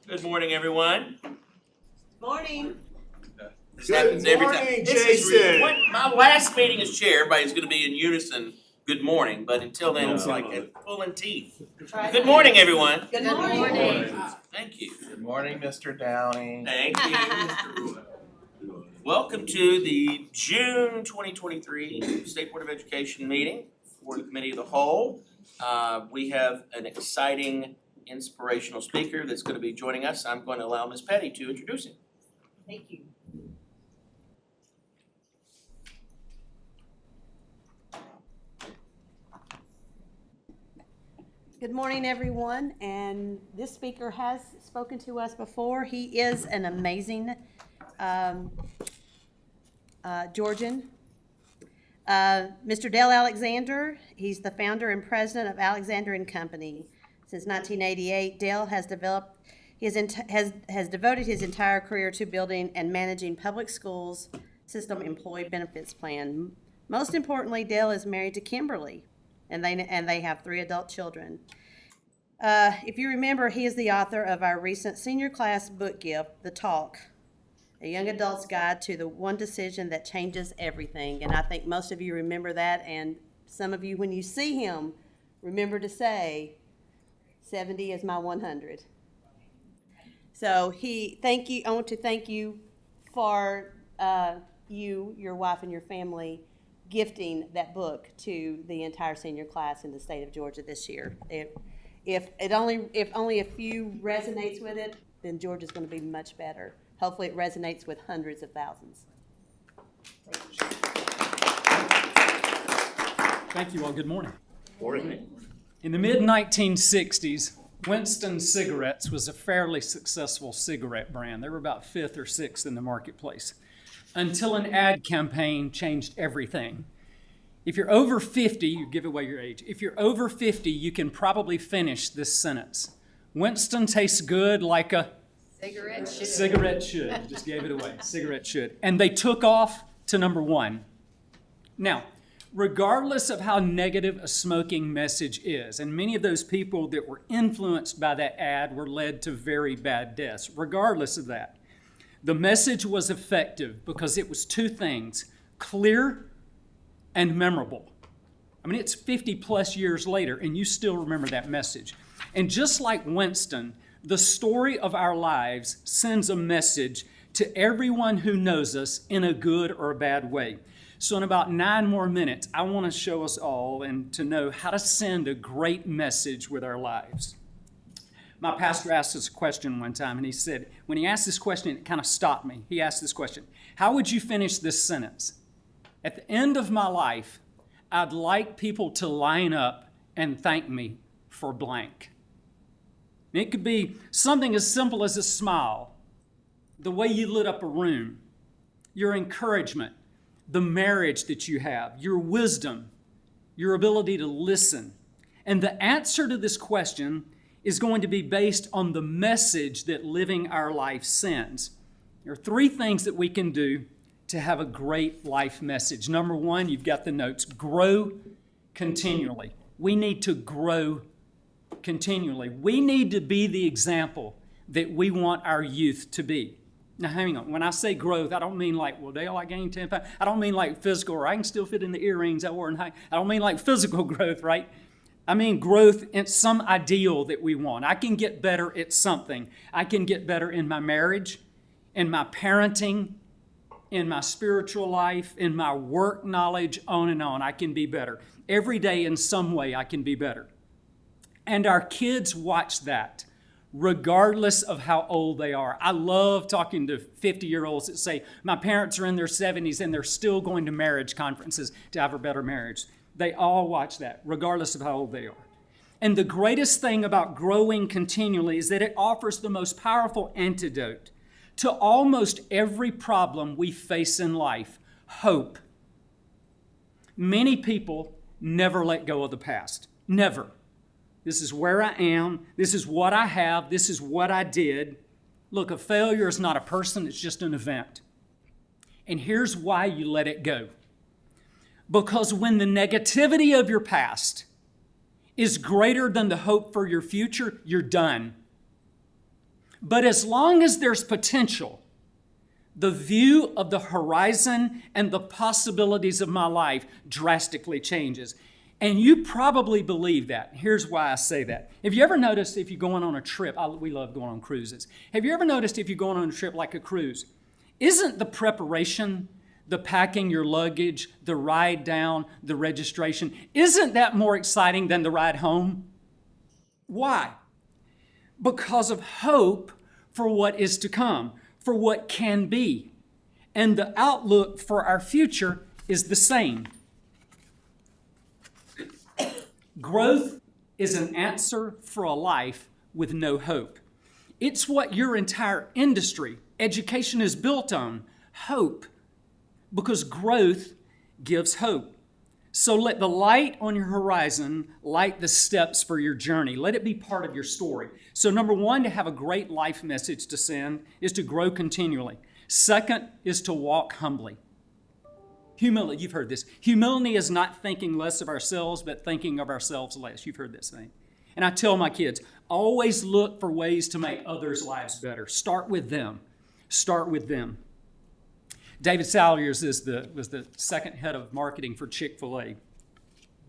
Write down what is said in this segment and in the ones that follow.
Good morning, everyone. Morning. This happens every time. Morning, This is Jason. my last meeting as chair, everybody's gonna be in unison, good morning, but until then, it's like pulling teeth. Good morning, everyone. Good morning. Thank you. Good morning, Mr. Downey. Thank you. Welcome to the June 2023 State Board of Education meeting for the Committee of the Whole. We have an exciting, inspirational speaker that's gonna be joining us. I'm going to allow Ms. Petty to introduce him. Thank you. Good morning, everyone, and this speaker has spoken to us before. He is an amazing Georgian. Mr. Dale Alexander, he's the founder and president of Alexander and Company. Since 1988, Dale has developed has devoted his entire career to building and managing public schools system employee benefits plan. Most importantly, Dale is married to Kimberly, and they have 3 adult children. If you remember, he is the author of our recent senior class book gift, The Talk, A Young Adult's Guide to the One Decision That Changes Everything. And I think most of you remember that, and some of you, when you see him, remember to say, 70 is my 100. So I want to thank you for your wife and your family gifting that book to the entire senior class in the state of Georgia this year. If only a few resonates with it, then Georgia's going to be much better. Hopefully, it resonates with hundreds of thousands. Thank you all. Good morning. Morning. In the mid-1960s, Winston Cigarettes was a fairly successful cigarette brand. They were about 5th or 6th in the marketplace until an ad campaign changed everything. If you're over 50, you give away your age. If you're over 50, you can probably finish this sentence. Winston tastes good like a Cigarette should. cigarette should. Just gave it away. Cigarette should. And they took off to number 1. Now, regardless of how negative a smoking message is, and many of those people that were influenced by that ad were led to very bad deaths, regardless of that, the message was effective because it was 2 things: clear and memorable. I mean, it's 50 plus years later, and you still remember that message. And just like Winston, the story of our lives sends a message to everyone who knows us in a good or a bad way. So in about 9 more minutes, I want to show us all and to know how to send a great message with our lives. My pastor asked us a question one time, and he said, when he asked this question, it kind of stopped me. He asked this question: how would you finish this sentence? At the end of my life, I'd like people to line up and thank me for blank. And it could be something as simple as a smile, the way you lit up a room, your encouragement, the marriage that you have, your wisdom, your ability to listen. And the answer to this question is going to be based on the message that living our life sends. There are 3 things that we can do to have a great life message. Number 1, you've got the notes: grow continually. We need to grow continually. We need to be the example that we want our youth to be. Now, hang on. When I say growth, I don't mean like, well, Dale, I gained 10 pounds. I don't mean like physical, or I can still fit in the earrings I wore in high. I don't mean like physical growth, right? I mean growth in some ideal that we want. I can get better at something. I can get better in my marriage, in my parenting, in my spiritual life, in my work knowledge, on and on. I can be better. Every day in some way I can be better. And our kids watch that, regardless of how old they are. I love talking to 50-year-olds that say, my parents are in their 70s and they're still going to marriage conferences to have a better marriage. They all watch that, regardless of how old they are. And the greatest thing about growing continually is that it offers the most powerful antidote to almost every problem we face in life: hope. Many people never let go of the past. Never. This is where I am. This is what I have. This is what I did. Look, a failure is not a person, it's just an event. And here's why you let it go. Because when the negativity of your past is greater than the hope for your future, you're done. But as long as there's potential, the view of the horizon and the possibilities of my life drastically changes. And you probably believe that. Here's why I say that. Have you ever noticed if you're going on a trip, we love going on cruises. Have you ever noticed if you're going on a trip like a cruise, isn't the preparation, the packing your luggage, the ride down, the registration, isn't that more exciting than the ride home? Why? Because of hope for what is to come, for what can be. And the outlook for our future is the same. Growth is an answer for a life with no hope. It's what your entire industry, education is built on, hope, because growth gives hope. So let the light on your horizon light the steps for your journey. Let it be part of your story. So number one, to have a great life message to send is to grow continually. Second is to walk humbly. Humility, you've heard this. Humility is not thinking less of ourselves, but thinking of ourselves less. You've heard this saying. And I tell my kids, always look for ways to make others' lives better. Start with them. Start with them. David Salyers was the second head of marketing for Chick-fil-A.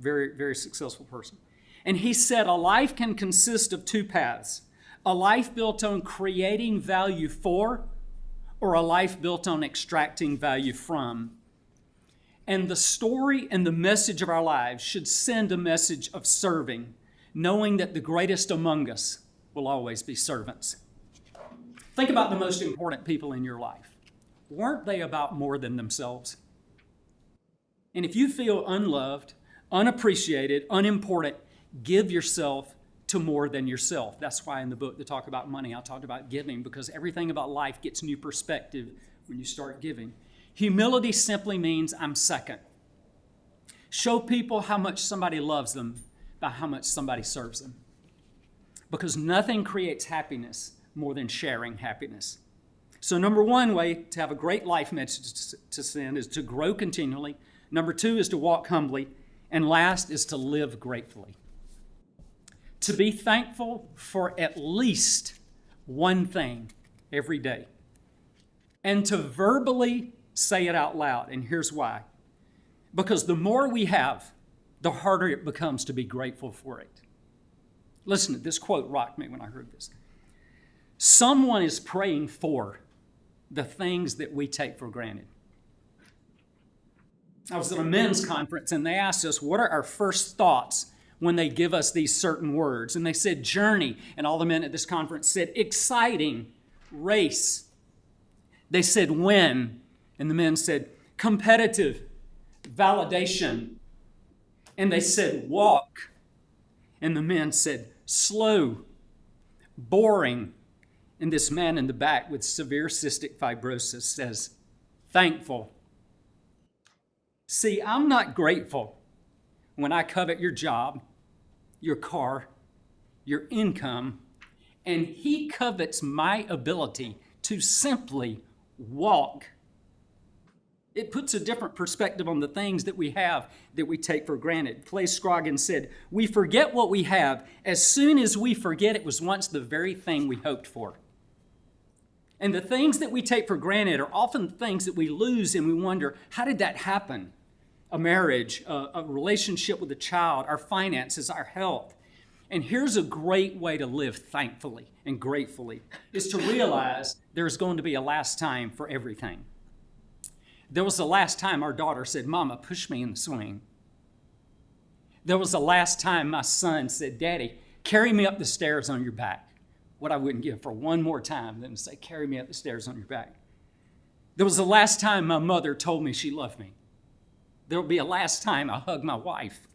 Very, very successful person. And he said a life can consist of two paths. A life built on creating value for, or a life built on extracting value from. And the story and the message of our lives should send a message of serving, knowing that the greatest among us will always be servants. Think about the most important people in your life. Weren't they about more than themselves? And if you feel unloved, unappreciated, unimportant, give yourself to more than yourself. That's why in the book, to talk about money, I talked about giving, because everything about life gets new perspective when you start giving. Humility simply means I'm second. Show people how much somebody loves them by how much somebody serves them. Because nothing creates happiness more than sharing happiness. So number one way to have a great life message to send is to grow continually. Number two is to walk humbly. And last is to live gratefully. To be thankful for at least one thing every day. And to verbally say it out loud. And here's why. Because the more we have, the harder it becomes to be grateful for it. Listen, this quote rocked me when I heard this. Someone is praying for the things that we take for granted. I was at a men's conference and they asked us, what are our first thoughts when they give us these certain words? And they said journey, and all the men at this conference said exciting, race. They said win, and the men said competitive, validation. And they said walk, and the men said slow, boring. And this man in the back with severe cystic fibrosis says, thankful. See, I'm not grateful when I covet your job, your car, your income, and he covets my ability to simply walk. It puts a different perspective on the things that we have that we take for granted. Clay Scroggins said, we forget what we have as soon as we forget it was once the very thing we hoped for. And the things that we take for granted are often things that we lose and we wonder, how did that happen? A marriage, a relationship with a child, our finances, our health. And here's a great way to live thankfully and gratefully, is to realize there's going to be a last time for everything. There was the last time our daughter said, Mama, push me in the swing. There was the last time my son said, Daddy, carry me up the stairs on your back. What I wouldn't give for one more time than to say, carry me up the stairs on your back. There was the last time my mother told me she loved me. There will be a last time I hug my wife.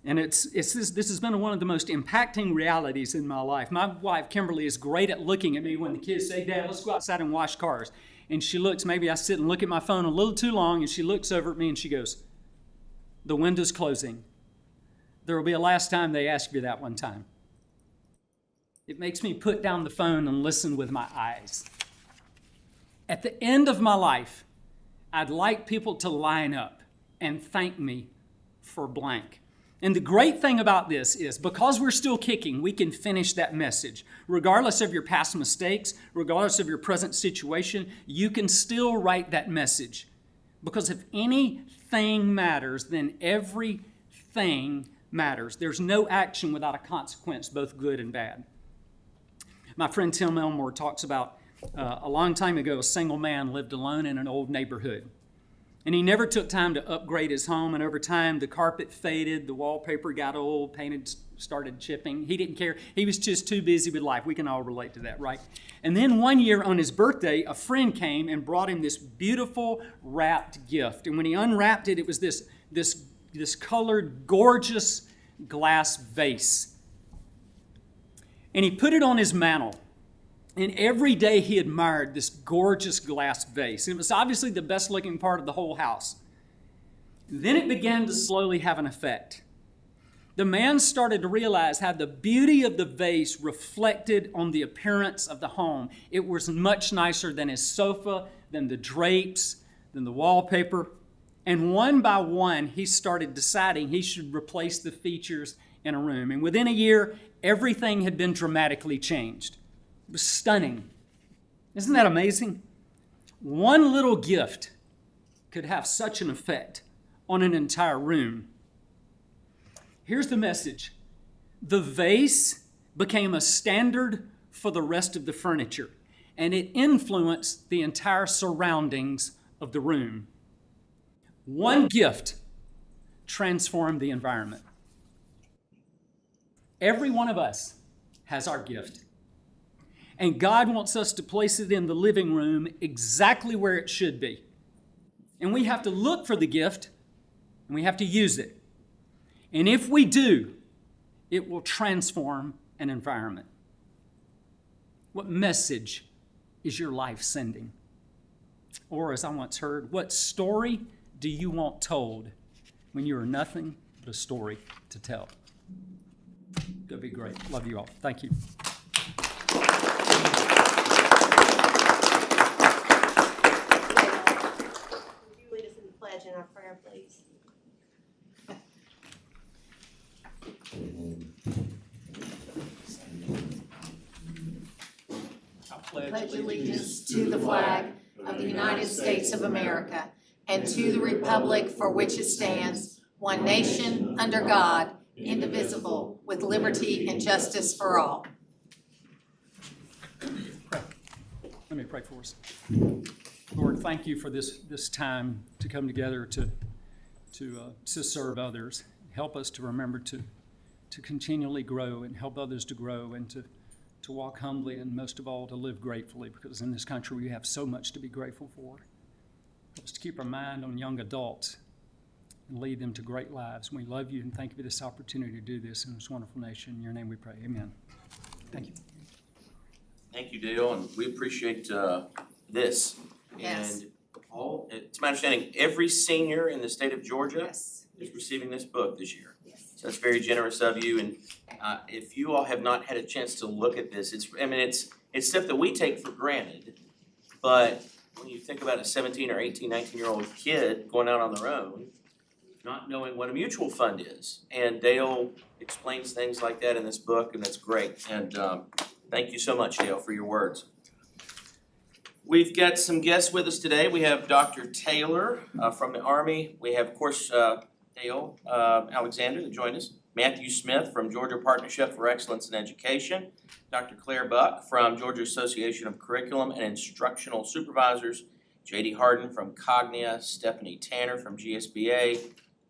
And this has been one of the most impacting realities in my life. My wife, Kimberly, is great at looking at me when the kids say, Dad, let's go outside and wash cars. And she looks, maybe I sit and look at my phone a little too long, and she looks over at me and she goes, the window's closing. There will be a last time they ask you that one time. It makes me put down the phone and listen with my eyes. At the end of my life, I'd like people to line up and thank me for blank. And the great thing about this is because we're still kicking, we can finish that message. Regardless of your past mistakes, regardless of your present situation, you can still write that message. Because if anything matters, then everything matters. There's no action without a consequence, both good and bad. My friend Tim Elmore talks about a long time ago, a single man lived alone in an old neighborhood. And he never took time to upgrade his home, and over time the carpet faded, the wallpaper got old, painted started chipping. He didn't care. He was just too busy with life. We can all relate to that, right? And then one year on his birthday, a friend came and brought him this beautiful wrapped gift. And when he unwrapped it, it was this colored, gorgeous glass vase. And he put it on his mantle. And every day he admired this gorgeous glass vase. It was obviously the best looking part of the whole house. Then it began to slowly have an effect. The man started to realize how the beauty of the vase reflected on the appearance of the home. It was much nicer than his sofa, than the drapes, than the wallpaper. And one by one, he started deciding he should replace the features in a room. And within a year, everything had been dramatically changed. It was stunning. Isn't that amazing? One little gift could have such an effect on an entire room. Here's the message. The vase became a standard for the rest of the furniture, and it influenced the entire surroundings of the room. One gift transformed the environment. Every one of us has our gift. And God wants us to place it in the living room exactly where it should be. And we have to look for the gift, and we have to use it. And if we do, it will transform an environment. What message is your life sending? Or as I once heard, what story do you want told when you are nothing but a story to tell? That'd be great. Love you all. Thank you. Would you lead us in the pledge and our prayer, please? Pledge allegiance to the flag of the United States of America and to the republic for which it stands, one nation, under God, indivisible, with liberty and justice for all. Let me pray for us. Lord, thank you for this time to come together to serve others. Help us to remember to continually grow and help others to grow and to walk humbly and most of all to live gratefully, because in this country we have so much to be grateful for. Help us to keep our mind on young adults and lead them to great lives. We love you and thank you for this opportunity to do this in this wonderful nation. In your name we pray. Amen. Thank you. Thank you, Dale, and we appreciate this. Yes. And all, it's my understanding, every senior in the state of Georgia Yes. is receiving this book this year. Yes. So that's very generous of you, and if you all have not had a chance to look at this, it's stuff that we take for granted, but when you think about a 17 or 18, 19-year-old kid going out on their own, not knowing what a mutual fund is, and Dale explains things like that in this book, and that's great, and thank you so much, Dale, for your words. We've got some guests with us today. We have Dr. Taylor from the Army. We have, of course, Dale Alexander that joined us. Matthew Smith from Georgia Partnership for Excellence in Education. Dr. Claire Buck from Georgia Association of Curriculum and Instructional Supervisors. J.D. Harden from Cognia. Stephanie Tanner from GSBA.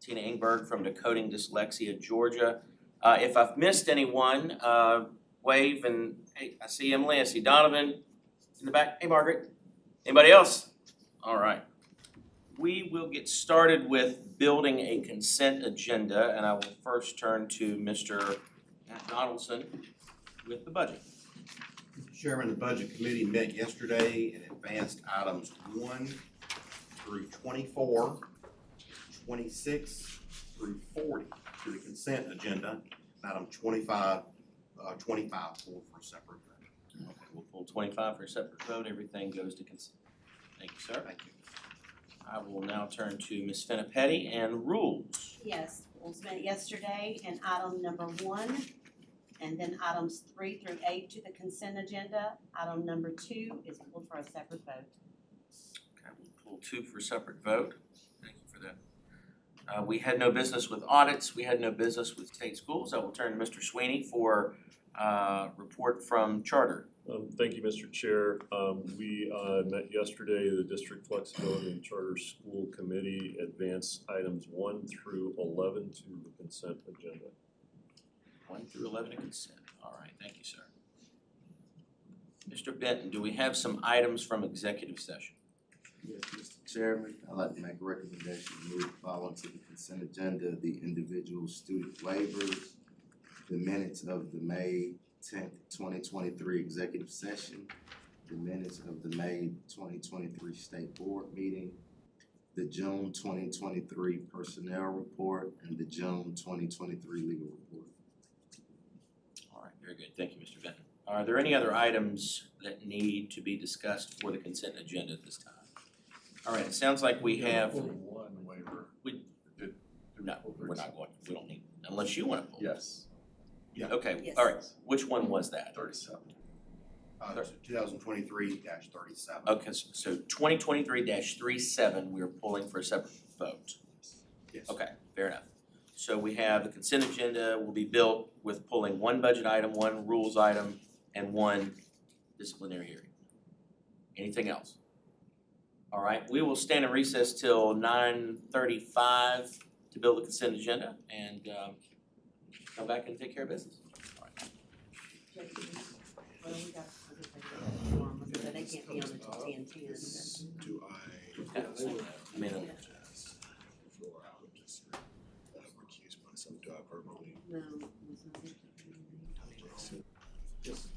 Tina Ingberg from Decoding Dyslexia Georgia. If I've missed anyone, wave, and hey, I see Emily, I see Donovan in the back. Hey, Margaret. Anybody else? All right. We will get started with building a consent agenda, and I will first turn to Mr. Matt Donaldson with the budget. Mr. Chairman, the Budget Committee met yesterday and advanced items 1 through 24, 26 through 40 to the consent agenda. Item 25 pulled for a separate vote. Okay, we'll pull 25 for a separate vote. Everything goes to consent. Thank you, sir. Thank you. I will now turn to Ms. Finippetti and rules. Yes, was met yesterday, and item number 1, and then items 3 through 8 to the consent agenda. Item number 2 is pulled for a separate vote. Okay, we'll pull 2 for separate vote. Thank you for that. We had no business with audits. We had no business with state schools. I will turn to Mr. Sweeney for report from charter. Thank you, Mr. Chair. We met yesterday, the District Flexibility and Charter School Committee advanced items 1 through 11 to the consent agenda. 1 through 11 to consent. All right, thank you, sir. Mr. Benton, do we have some items from executive session? Yes, Mr. Chairman, I'd like to make a recommendation to move the following to the consent agenda, the individual student waivers, the minutes of the May 10th, 2023 executive session, the minutes of the May 2023 State Board meeting, the June 2023 personnel report, and the June 2023 legal report. All right, very good. Thank you, Mr. Benton. Are there any other items that need to be discussed for the consent agenda at this time? All right, it sounds like we have, One waiver. no, we're not going, we don't need, unless you want to pull. Yes, Okay, Yes. all right. Which one was that? 37. 2023-37. Okay, so 2023-37, we're pulling for a separate vote. Yes. Okay, fair enough. So we have the consent agenda will be built with pulling 1 budget item, 1 rules item, and 1 disciplinary hearing. Anything else? All right, we will stand in recess till 9:35 to build the consent agenda and come back and take care of business. All right. Well, we got, but they can't be on until 10:10. Do I? I mean, Before I would just recuse myself, do I verbally? No, it's not. Just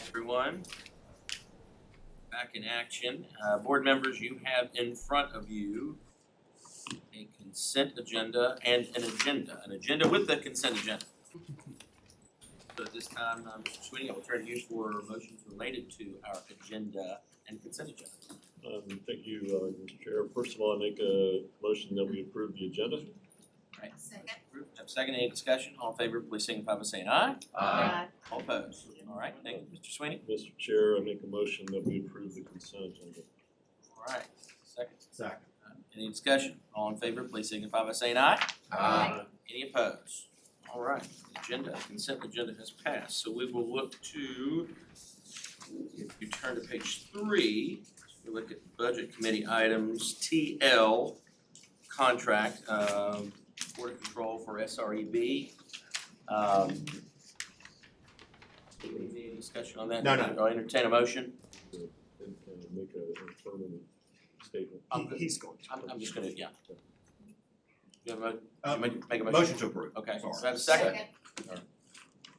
Everyone, back in action. Board members, you have in front of you a consent agenda and an agenda with the consent agenda. So at this time, Mr. Sweeney, I will turn to you for motions related to our agenda and consent agenda. Thank you, Mr. Chair. First of all, I make a motion that we approve the agenda. Second. Have a second, any discussion? All in favor, please signify by saying aye. Aye. All opposed? All right, thank you. Mr. Sweeney? Mr. Chair, I make a motion that we approve the consent agenda. All right, second. Second. Any discussion? All in favor, please signify by saying aye. Aye. Any opposed? All right, consent agenda has passed, so we will look to, if you turn to page 3, we look at budget committee items, TL contract, Board of Control for SREB. Any discussion on that? No. I'll entertain a motion. And make an affirmative statement. He's going to. I'm just gonna, yeah. You have Uh, make a motion? Motion to approve. Okay, so Sorry. I have a second.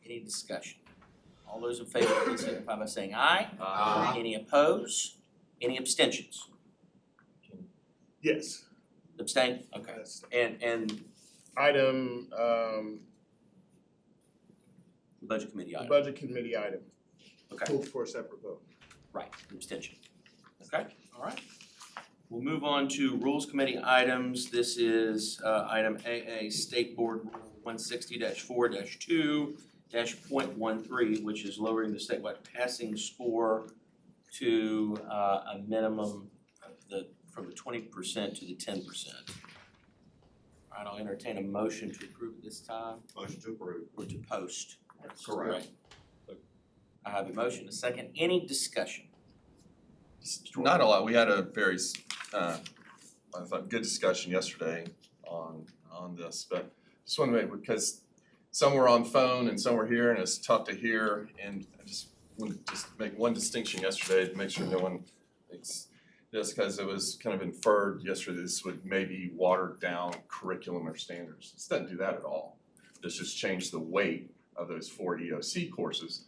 Any discussion? All those in favor, please signify by saying aye. Aye. Any opposed? Any abstentions? Yes. Abstain? Okay. That's And item, the budget committee the item, budget committee item, okay, pulled for a separate vote. right, abstention. Okay, all right. We'll move on to rules committee items. This is item AA, State Board Rule 160-4-2-.13, which is lowering the statewide passing score to a minimum of from the 20% to the 10%. All right, I'll entertain a motion to approve at this time, Motion to approve. or to post. Correct. Right. I have a motion, a second. Any discussion? Not a lot. We had a very, I thought, good discussion yesterday on this, but just want to make, because some were on phone and some were here, and it's tough to hear, and I just wanted to just make one distinction yesterday to make sure no one thinks this, because it was kind of inferred yesterday this would maybe water down curriculum or standards. This doesn't do that at all. This just changed the weight of those 4 EOC courses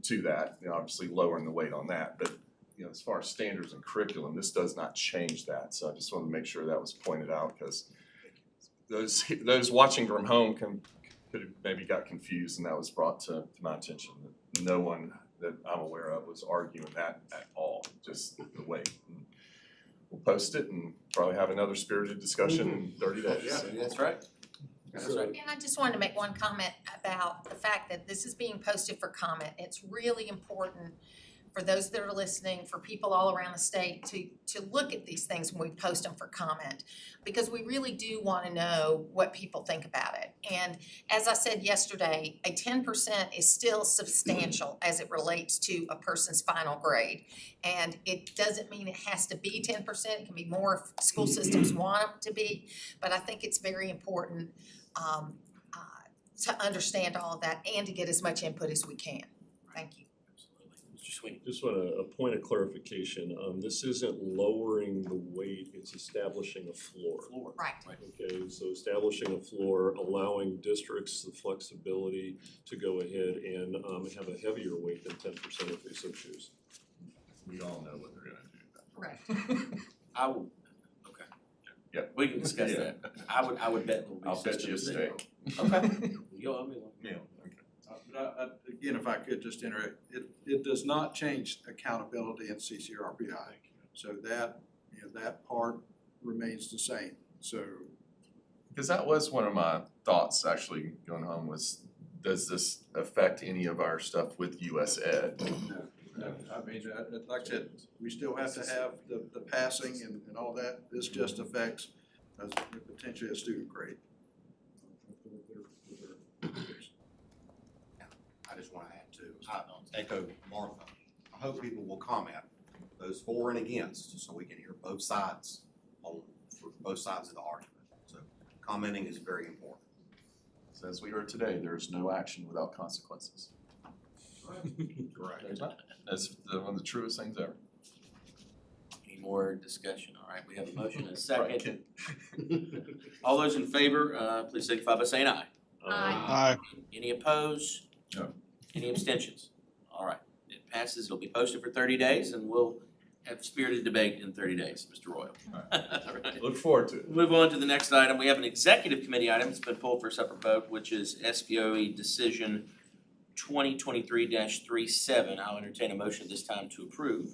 to that, obviously lowering the weight on that, but as far as standards and curriculum, this does not change that. So I just wanted to make sure that was pointed out, because those watching from home could have maybe got confused, and that was brought to my attention. That no one that I'm aware of was arguing that at all, just the weight. And we'll post it and probably have another spirited discussion in 30 days. Yeah, that's right. That's right. And I just wanted to make one comment about the fact that this is being posted for comment. It's really important for those that are listening, for people all around the state to look at these things when we post them for comment, because we really do want to know what people think about it. And as I said yesterday, a 10% is still substantial as it relates to a person's final grade. And it doesn't mean it has to be 10%, it can be more if school systems want them to be, but I think it's very important to understand all of that and to get as much input as we can. Thank you. Mr. Sweeney. Just want a point of clarification. This isn't lowering the weight, it's establishing a floor. Right. Okay, so establishing a floor, allowing districts the flexibility to go ahead and have a heavier weight than 10% if they so choose. We all know what they're gonna do. Right. I will, okay. Yeah. We can discuss Yeah. that. I would bet there'll be I'll bet you a systems steak. that- Okay. You'll owe me one. Yeah. But again, if I could just interrupt, it does not change accountability in CCRPI. So that, that part remains the same, so. Because that was one of my thoughts actually going home was, does this affect any of our stuff with US Ed? No, I mean, like I said, we still have to have the passing and all that. This just affects potentially a student grade. I just want to add too, I echo Martha. I hope people will comment, those for and against, so we can hear both sides for both sides of the argument. So commenting is very important. So as we heard today, there's no action without consequences. Correct. That's one of the truest things ever. Any more discussion? All right, we have a motion and a second. All those in favor, please signify by saying aye. Aye. Any opposed? No. Any abstentions? All right, it passes. passes, it'll be posted for 30 days, and we'll have spirited debate in 30 days, Mr. Royal. All right. Look forward to it. Move on to the next item. We have an executive committee item that's been pulled for a separate vote, which is SPOE Decision 2023-37. I'll entertain a motion this time to approve.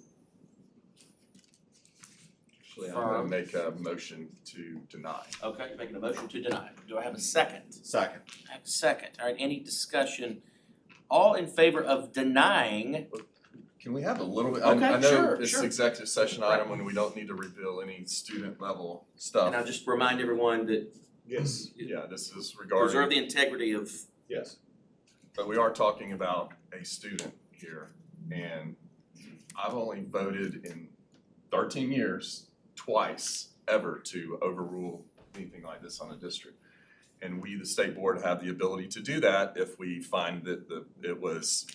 Actually, I'm gonna make a motion to deny. Okay, making a motion to deny. Do I have a second? Second. I have a second. All right, any discussion? All in favor of denying? Can we have a little bit, Okay, I know sure, it's sure. executive session item when we don't need to reveal any student level stuff. And I'll just remind everyone that Yes, Yeah, this is preserve regarding, the integrity of, yes. but we are talking about a student here. And I've only voted in 13 years, twice, ever to overrule anything like this on a district. And we, the state board, have the ability to do that if we find that it was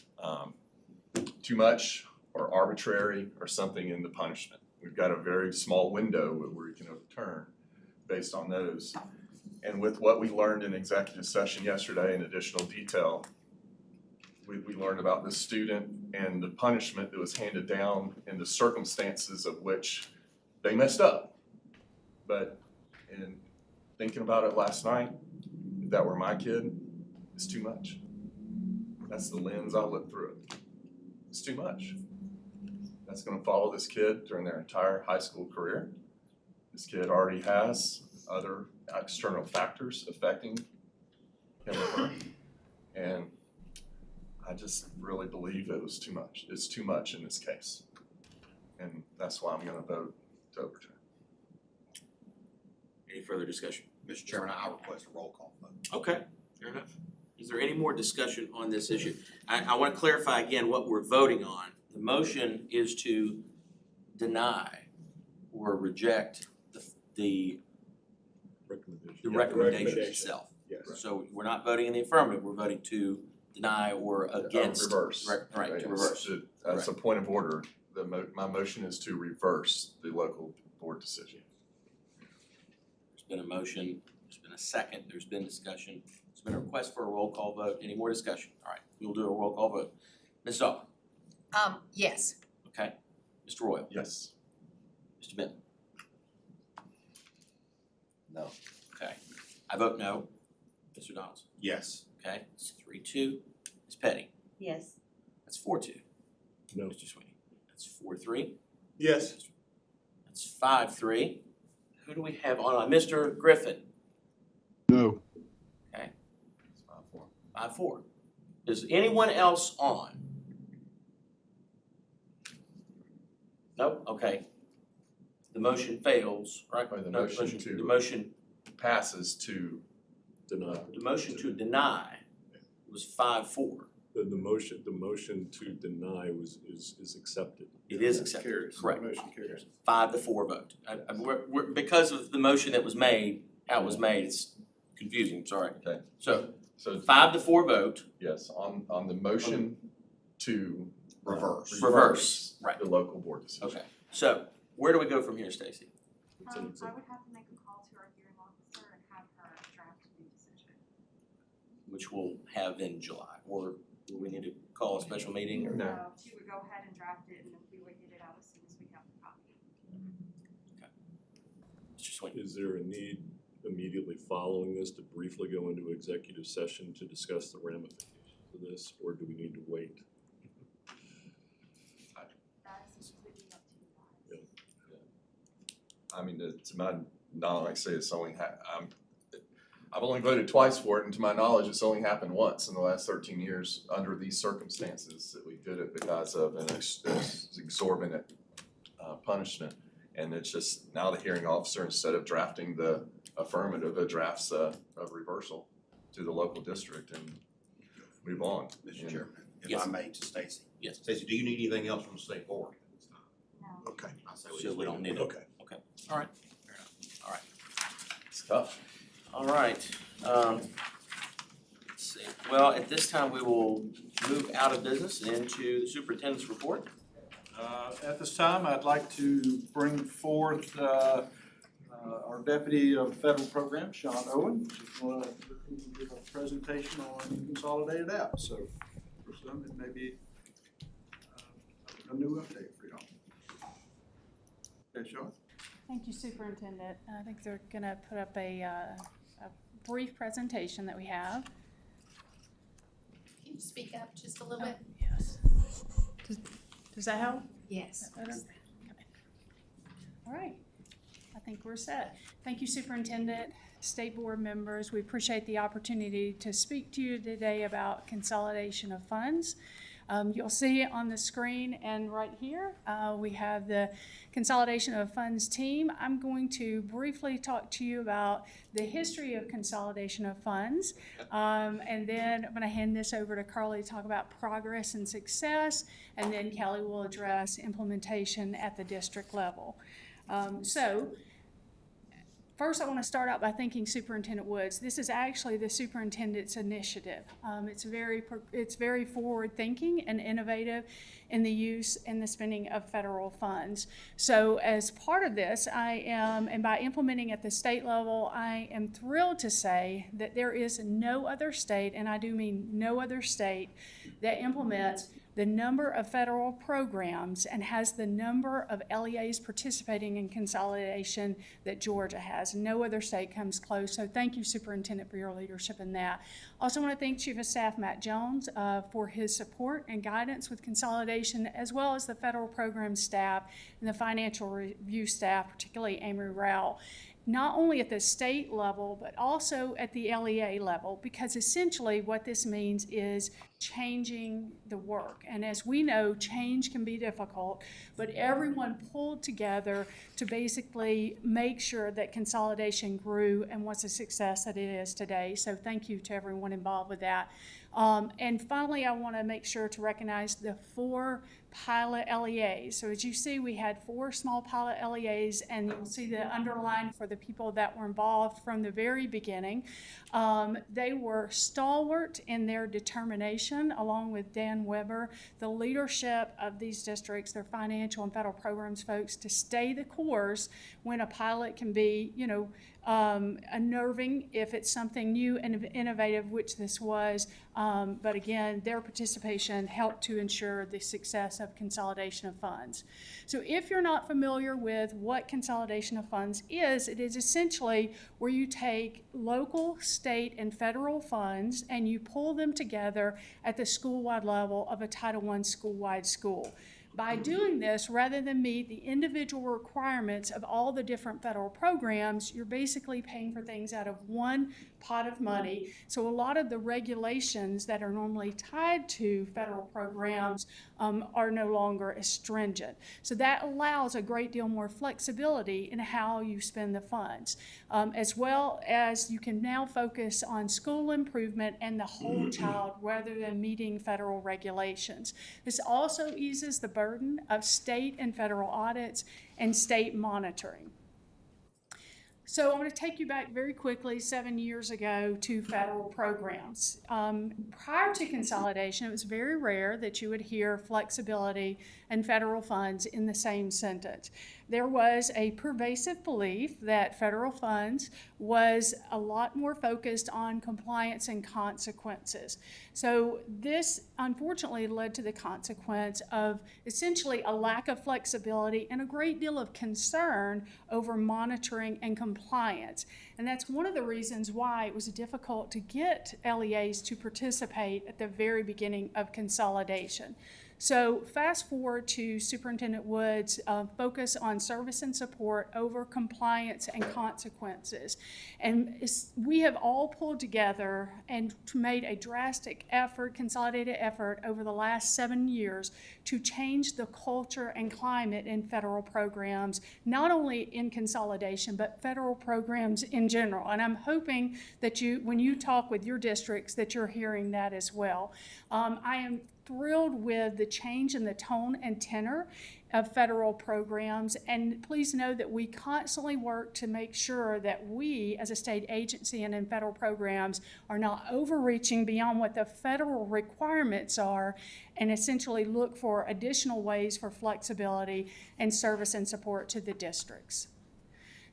too much or arbitrary or something in the punishment. We've got a very small window where we can overturn based on those. And with what we learned in executive session yesterday in additional detail, we learned about the student and the punishment that was handed down and the circumstances of which they messed up. But in thinking about it last night, if that were my kid, it's too much. That's the lens I look through it. It's too much. That's gonna follow this kid during their entire high school career. This kid already has other external factors affecting him or her. And I just really believe it was too much. It's too much in this case. And that's why I'm gonna vote to overturn. any further discussion? Mr. Chairman, I request a roll call vote. Okay, fair enough. Is there any more discussion on this issue? I wanna clarify again what we're voting on. The motion is to deny or reject the Recommendation. recommendation itself. Yes. So we're not voting in the affirmative, we're voting to deny or against. Reverse. Right, to Yes. reverse. As a point of order, my motion is to reverse the local board decision. There's been a motion, there's been a second, there's been discussion. There's been a request for a roll call vote. Any more discussion? All right, we'll do a roll call vote. Ms. Dahl? Yes. Okay. Mr. Royal? Yes. Mr. Benton? No. Okay. I vote no. Mr. Donaldson? Yes. Okay, it's 3-2. Ms. Petty? Yes. That's 4-2. No. Mr. Sweeney? That's 4-3. Yes. That's 5-3. Who do we have on? Mr. Griffin? No. Okay, It's 5-4. 5-4. Is anyone else on? Nope, okay. The motion fails, right? Right, the No, motion to- The motion, Passes to, Deny. the motion to deny was 5-4. The motion to deny is accepted. It is accepted, Carries. correct. Motion carries. 5-4 vote. Because of the motion that was made, how it was made, it's confusing, sorry. Okay. So, so 5-4 vote, yes, on the motion to reverse, right, the local board decision. okay. So, where do we go from here, Stacy? It's an I example. would have to make a call to our hearing officer and have her draft a new decision. Which we'll have in July, or do we need to call a special meeting, or? No. So she would go ahead and draft it, and then we would get it out as soon as we have the copy. Mr. Sweeney? Is there a need immediately following this to briefly go into executive session to discuss the ramifications of this, or do we need to wait? That is completely up to you guys. I mean, to my knowledge, like I say, it's only I've only voted twice for it, and to my knowledge, it's only happened once in the last 13 years under these circumstances that we did it because of an exorbitant punishment. And it's just now the hearing officer, instead of drafting the affirmative, it drafts a reversal to the local district and move on. Mr. And- Chairman, if Yes. I may, to Stacy. Yes. Stacy, do you need anything else from the state board? No. Okay. I say So we don't need it. Okay. All right, fair enough. All right. It's tough. All right, let's see. Well, at this time, we will move out of business and into the superintendent's report. At this time, I'd like to bring forth our Deputy of Federal Program, Sean Owen, who's going to give a presentation on Consolidated Apps. So for some, it may be a new update for y'all. Okay, Sean? Thank you, Superintendent. I think they're gonna put up a brief presentation that we have. Can you speak up just a little bit? Yes. Does that help? Yes. All right, I think we're set. Thank you, Superintendent, State Board members. We appreciate the opportunity to speak to you today about consolidation of funds. You'll see on the screen and right here, we have the Consolidation of Funds team. I'm going to briefly talk to you about the history of consolidation of funds. And then I'm going to hand this over to Carly to talk about progress and success. And then Kelly will address implementation at the district level. First, I want to start out by thanking Superintendent Woods. This is actually the superintendent's initiative. It's very forward-thinking and innovative in the use and the spending of federal funds. So as part of this, and by implementing at the state level, I am thrilled to say that there is no other state, and I do mean no other state, that implements the number of federal programs and has the number of LEAs participating in consolidation that Georgia has. No other state comes close. So thank you, Superintendent, for your leadership in that. Also want to thank Chief of Staff Matt Jones for his support and guidance with consolidation, as well as the federal program staff and the financial review staff, particularly Amy Rowell, not only at the state level, but also at the LEA level, because essentially what this means is changing the work. And as we know, change can be difficult, but everyone pulled together to basically make sure that consolidation grew and was a success that it is today. So thank you to everyone involved with that. And finally, I want to make sure to recognize the 4 pilot LEAs. So as you see, we had 4 small pilot LEAs, and you'll see the underline for the people that were involved from the very beginning. They were stalwart in their determination, along with Dan Weber, the leadership of these districts, their financial and federal programs folks, to stay the course when a pilot can be, unnerving if it's something new and innovative, which this was. But again, their participation helped to ensure the success of consolidation of funds. So if you're not familiar with what consolidation of funds is, it is essentially where you take local, state, and federal funds and you pull them together at the school-wide level of a Title I school-wide school. By doing this, rather than meet the individual requirements of all the different federal programs, you're basically paying for things out of one pot of money. So a lot of the regulations that are normally tied to federal programs are no longer as stringent. So that allows a great deal more flexibility in how you spend the funds, as well as you can now focus on school improvement and the whole child rather than meeting federal regulations. This also eases the burden of state and federal audits and state monitoring. So I want to take you back very quickly 7 years ago to federal programs. Prior to consolidation, it was very rare that you would hear flexibility and federal funds in the same sentence. There was a pervasive belief that federal funds was a lot more focused on compliance and consequences. So this unfortunately led to the consequence of essentially a lack of flexibility and a great deal of concern over monitoring and compliance. And that's one of the reasons why it was difficult to get LEAs to participate at the very beginning of consolidation. So fast forward to Superintendent Woods' focus on service and support over compliance and consequences. And we have all pulled together and made a drastic effort, consolidated effort over the last 7 years to change the culture and climate in federal programs, not only in consolidation, but federal programs in general. And I'm hoping that when you talk with your districts, that you're hearing that as well. I am thrilled with the change in the tone and tenor of federal programs, and please know that we constantly work to make sure that we as a state agency and in federal programs are not overreaching beyond what the federal requirements are, and essentially look for additional ways for flexibility and service and support to the districts.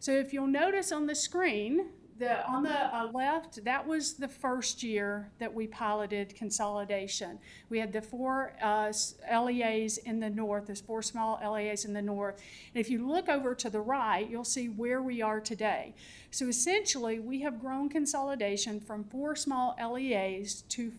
So if you'll notice on the screen, On the left, that was the first year that we piloted consolidation. We had the 4 LEAs in the north, there's 4 small LEAs in the north. And if you look over to the right, you'll see where we are today. So essentially, we have grown consolidation from 4 small LEAs to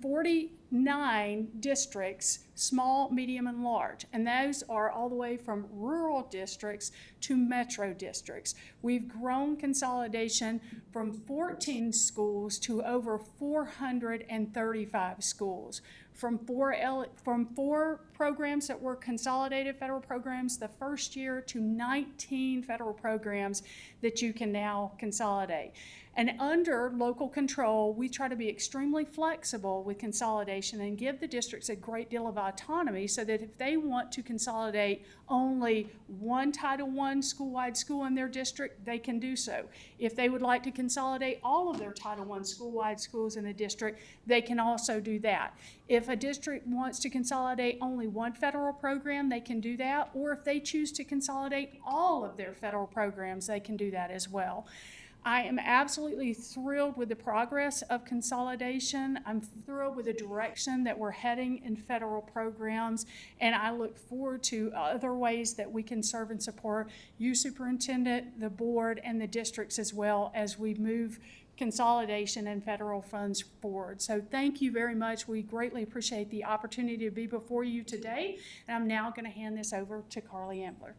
49 districts, small, medium, and large. And those are all the way from rural districts to metro districts. We've grown consolidation from 14 schools to over 435 schools. From 4 programs that were consolidated federal programs the first year to 19 federal programs that you can now consolidate. And under local control, we try to be extremely flexible with consolidation and give the districts a great deal of autonomy so that if they want to consolidate only one Title I school-wide school in their district, they can do so. If they would like to consolidate all of their Title I school-wide schools in the district, they can also do that. If a district wants to consolidate only one federal program, they can do that. Or if they choose to consolidate all of their federal programs, they can do that as well. I am absolutely thrilled with the progress of consolidation. I'm thrilled with the direction that we're heading in federal programs, and I look forward to other ways that we can serve and support you, Superintendent, the board, and the districts as well as we move consolidation and federal funds forward. So thank you very much. We greatly appreciate the opportunity to be before you today, and I'm now going to hand this over to Carly Ambler.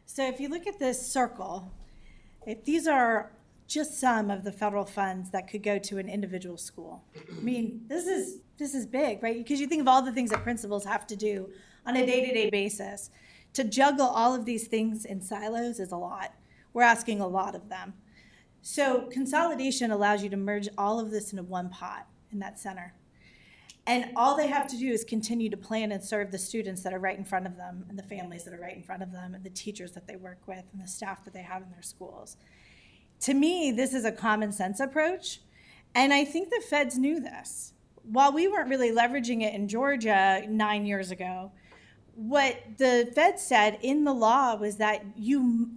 So if you look at this circle, if these are just some of the federal funds that could go to an individual school. I mean, this is big, right? Because you think of all the things that principals have to do on a day-to-day basis. To juggle all of these things in silos is a lot. We're asking a lot of them. So consolidation allows you to merge all of this into one pot in that center. And all they have to do is continue to plan and serve the students that are right in front of them and the families that are right in front of them and the teachers that they work with and the staff that they have in their schools. To me, this is a common sense approach, and I think the feds knew this. While we weren't really leveraging it in Georgia 9 years ago, what the feds said in the law was that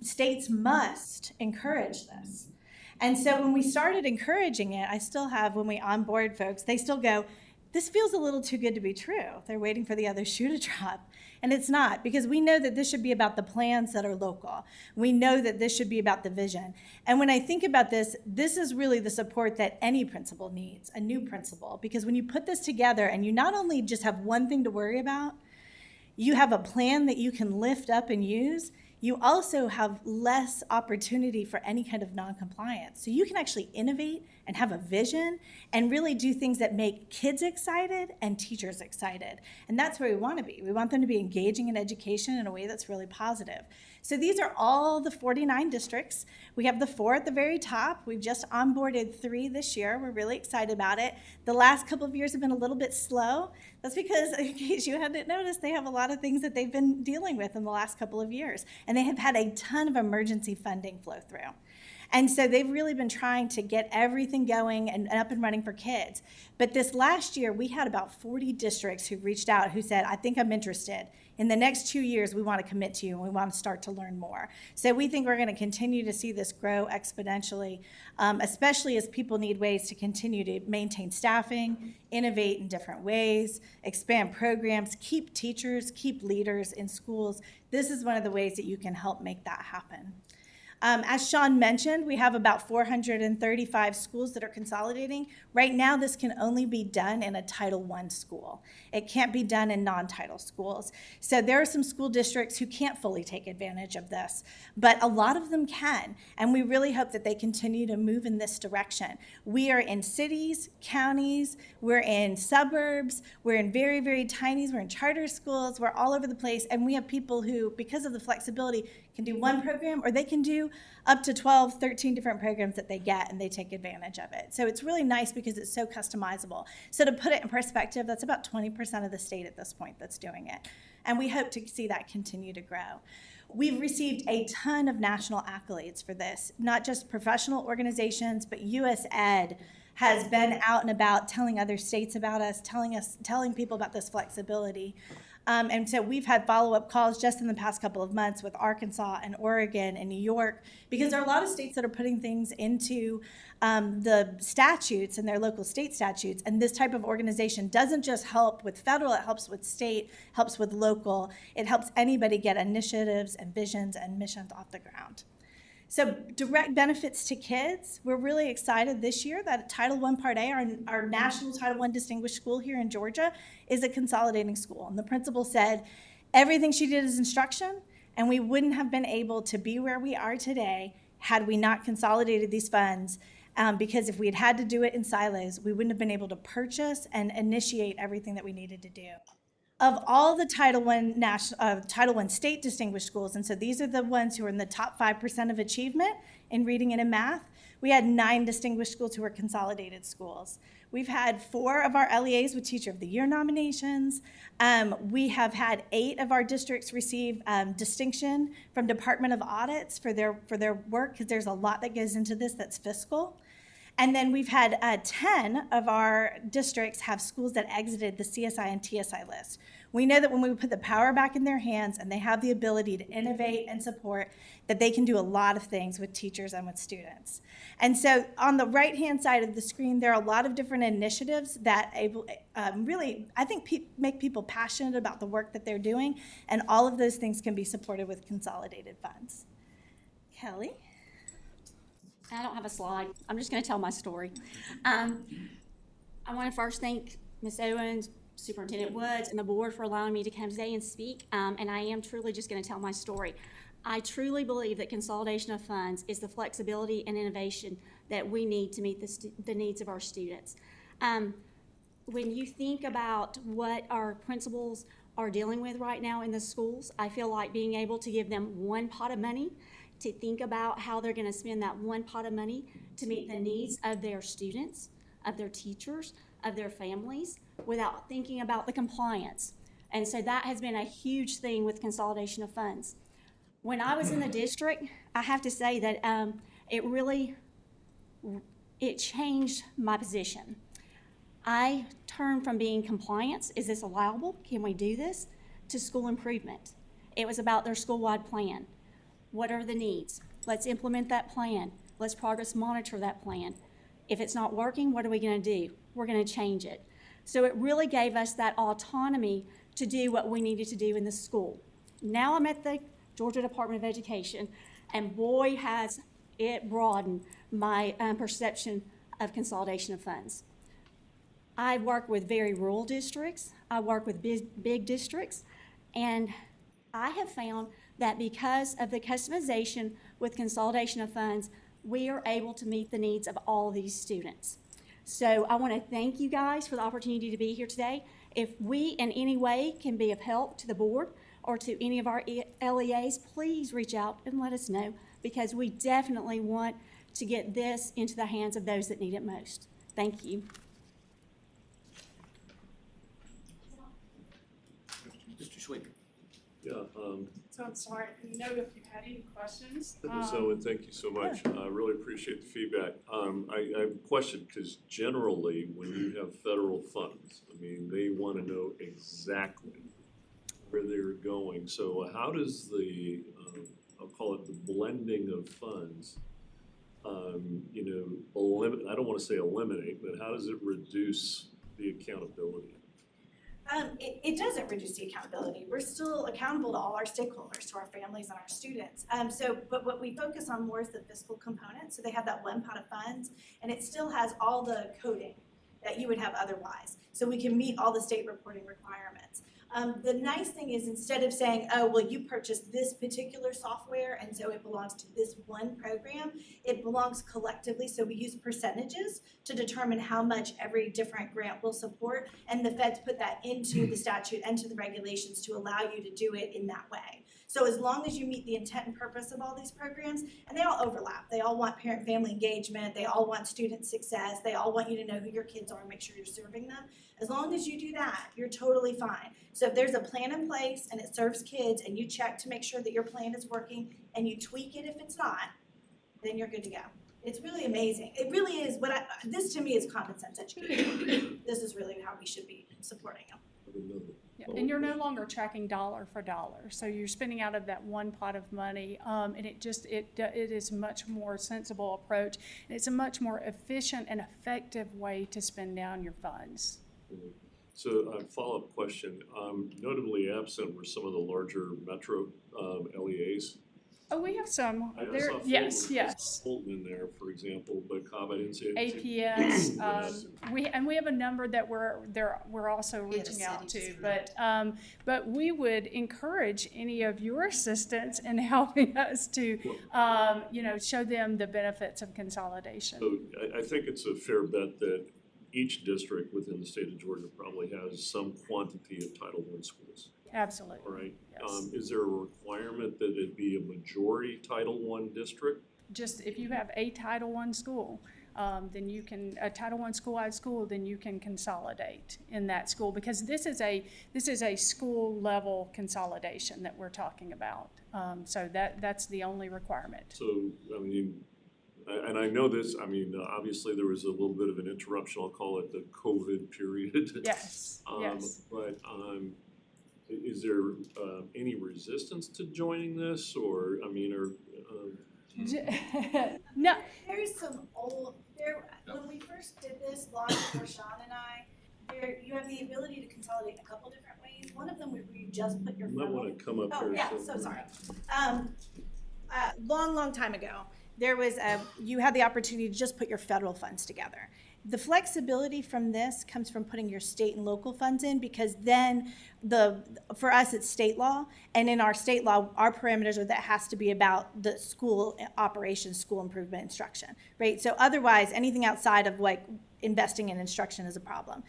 states must encourage this. And so when we started encouraging it, I still have, when we onboard folks, they still go, this feels a little too good to be true. They're waiting for the other shoe to drop. And it's not, because we know that this should be about the plans that are local. We know that this should be about the vision. And when I think about this, this is really the support that any principal needs, a new principal. Because when you put this together and you not only just have one thing to worry about, you have a plan that you can lift up and use, you also have less opportunity for any kind of non-compliance. So you can actually innovate and have a vision and really do things that make kids excited and teachers excited. And that's where we want to be. We want them to be engaging in education in a way that's really positive. So these are all the 49 districts. We have the 4 at the very top. We've just onboarded 3 this year. We're really excited about it. The last couple of years have been a little bit slow. That's because, in case you hadn't noticed, they have a lot of things that they've been dealing with in the last couple of years. And they have had a ton of emergency funding flow through. And so they've really been trying to get everything going and up and running for kids. But this last year, we had about 40 districts who reached out who said, I think I'm interested. In the next 2 years, we want to commit to you and we want to start to learn more. So we think we're going to continue to see this grow exponentially, especially as people need ways to continue to maintain staffing, innovate in different ways, expand programs, keep teachers, keep leaders in schools. This is one of the ways that you can help make that happen. As Sean mentioned, we have about 435 schools that are consolidating. Right now, this can only be done in a Title I school. It can't be done in non-title schools. So there are some school districts who can't fully take advantage of this, but a lot of them can, and we really hope that they continue to move in this direction. We are in cities, counties, we're in suburbs, we're in very, very tinies, we're in charter schools, we're all over the place, and we have people who, because of the flexibility, can do one program, or they can do up to 12, 13 different programs that they get, and they take advantage of it. So it's really nice because it's so customizable. So to put it in perspective, that's about 20% of the state at this point that's doing it. And we hope to see that continue to grow. We've received a ton of national accolades for this, not just professional organizations, but US Ed has been out and about telling other states about us, telling people about this flexibility. And so we've had follow-up calls just in the past couple of months with Arkansas and Oregon and New York, because there are a lot of states that are putting things into the statutes and their local state statutes. And this type of organization doesn't just help with federal, it helps with state, helps with local. It helps anybody get initiatives and visions and missions off the ground. So direct benefits to kids, we're really excited this year that Title I Part A, our national Title I distinguished school here in Georgia, is a consolidating school. And the principal said everything she did is instruction, and we wouldn't have been able to be where we are today had we not consolidated these funds, because if we had had to do it in silos, we wouldn't have been able to purchase and initiate everything that we needed to do. Of all the Title I state distinguished schools, and so these are the ones who are in the top 5% of achievement in reading and in math, we had 9 distinguished schools who were consolidated schools. We've had 4 of our LEAs with Teacher of the Year nominations. We have had 8 of our districts receive distinction from Department of Audits for their work, because there's a lot that goes into this that's fiscal. And then we've had 10 of our districts have schools that exited the CSI and TSI list. We know that when we put the power back in their hands and they have the ability to innovate and support, that they can do a lot of things with teachers and with students. And so on the right-hand side of the screen, there are a lot of different initiatives that really, I think, make people passionate about the work that they're doing, and all of those things can be supported with consolidated funds. Kelly? I don't have a slide. I'm just going to tell my story. I want to first thank Ms. Owens, Superintendent Woods, and the board for allowing me to come today and speak. And I am truly just going to tell my story. I truly believe that consolidation of funds is the flexibility and innovation that we need to meet the needs of our students. When you think about what our principals are dealing with right now in the schools, I feel like being able to give them one pot of money to think about how they're going to spend that one pot of money to meet the needs of their students, of their teachers, of their families, without thinking about the compliance. And so that has been a huge thing with consolidation of funds. When I was in the district, I have to say that it changed my position. I turned from being compliance, is this allowable? Can we do this? To school improvement. It was about their school-wide plan. What are the needs? Let's implement that plan. Let's progress monitor that plan. If it's not working, what are we going to do? We're going to change it. So it really gave us that autonomy to do what we needed to do in the school. Now I'm at the Georgia Department of Education, and boy, has it broadened my perception of consolidation of funds. I work with very rural districts. I work with big districts, and I have found that because of the customization with consolidation of funds, we are able to meet the needs of all of these students. So I want to thank you guys for the opportunity to be here today. If we in any way can be of help to the board or to any of our LEAs, please reach out and let us know, because we definitely want to get this into the hands of those that need it most. Thank you. Mr. Sweet. Yeah, So I'm sorry, I didn't know if you had any questions. so, and thank you so much. I really appreciate the feedback. I have a question, because generally, when you have federal funds, I mean, they want to know exactly where they're going. So how does the, I'll call it the blending of funds, I don't want to say eliminate, but how does it reduce the accountability? It doesn't reduce the accountability. We're still accountable to all our stakeholders, to our families and our students. But what we focus on more is the fiscal component. So they have that one pot of funds, and it still has all the coding that you would have otherwise. So we can meet all the state reporting requirements. The nice thing is, instead of saying, oh, well, you purchased this particular software and so it belongs to this one program, it belongs collectively. So we use percentages to determine how much every different grant will support, and the feds put that into the statute and to the regulations to allow you to do it in that way. So as long as you meet the intent and purpose of all these programs, and they all overlap, they all want parent-family engagement, they all want student success, they all want you to know who your kids are and make sure you're serving them. As long as you do that, you're totally fine. So if there's a plan in place and it serves kids and you check to make sure that your plan is working and you tweak it if it's not, then you're good to go. It's really amazing. It really is this to me is common sense education. This is really how we should be supporting them. Yeah, And you're no longer tracking dollar for dollar, so you're spending out of that one pot of money, and it is a much more sensible approach, and it's a much more efficient and effective way to spend down your funds. So a follow-up question, notably absent were some of the larger metro LEAs. Oh, we have some, I there, saw Fulton, yes, yes. Fulton in there, for example, but Cobb, I didn't see it. APS, we have a number that we're also We had a reaching out city to, but we would encourage any of your assistants in helping us to, show them the benefits of consolidation. So I think it's a fair bet that each district within the state of Georgia probably has some quantity of Title I schools, Absolutely. all right? Yes. Is there a requirement that it be a majority Title I district? Just if you have a Title I school, then you can, a Title I school-wide school, then you can consolidate in that school, because this is a school level consolidation that we're talking about. So that's the only requirement. So, I mean, and I know this, I mean, obviously there was a little bit of an interruption, I'll call it the COVID period. Yes, yes. But, is there, any resistance to joining this, or, I mean, or, No, There's some when we first did this, long before Sean and I, you have the ability to consolidate a couple different ways. One of them would be you just put your you might wanna come up here. Oh, yeah, so sorry. Long time ago, you had the opportunity to just put your federal funds together. The flexibility from this comes from putting your state and local funds in, because then for us, it's state law. And in our state law, our parameters are that has to be about the school operations, school improvement instruction, right? So otherwise, anything outside of like investing in instruction is a problem.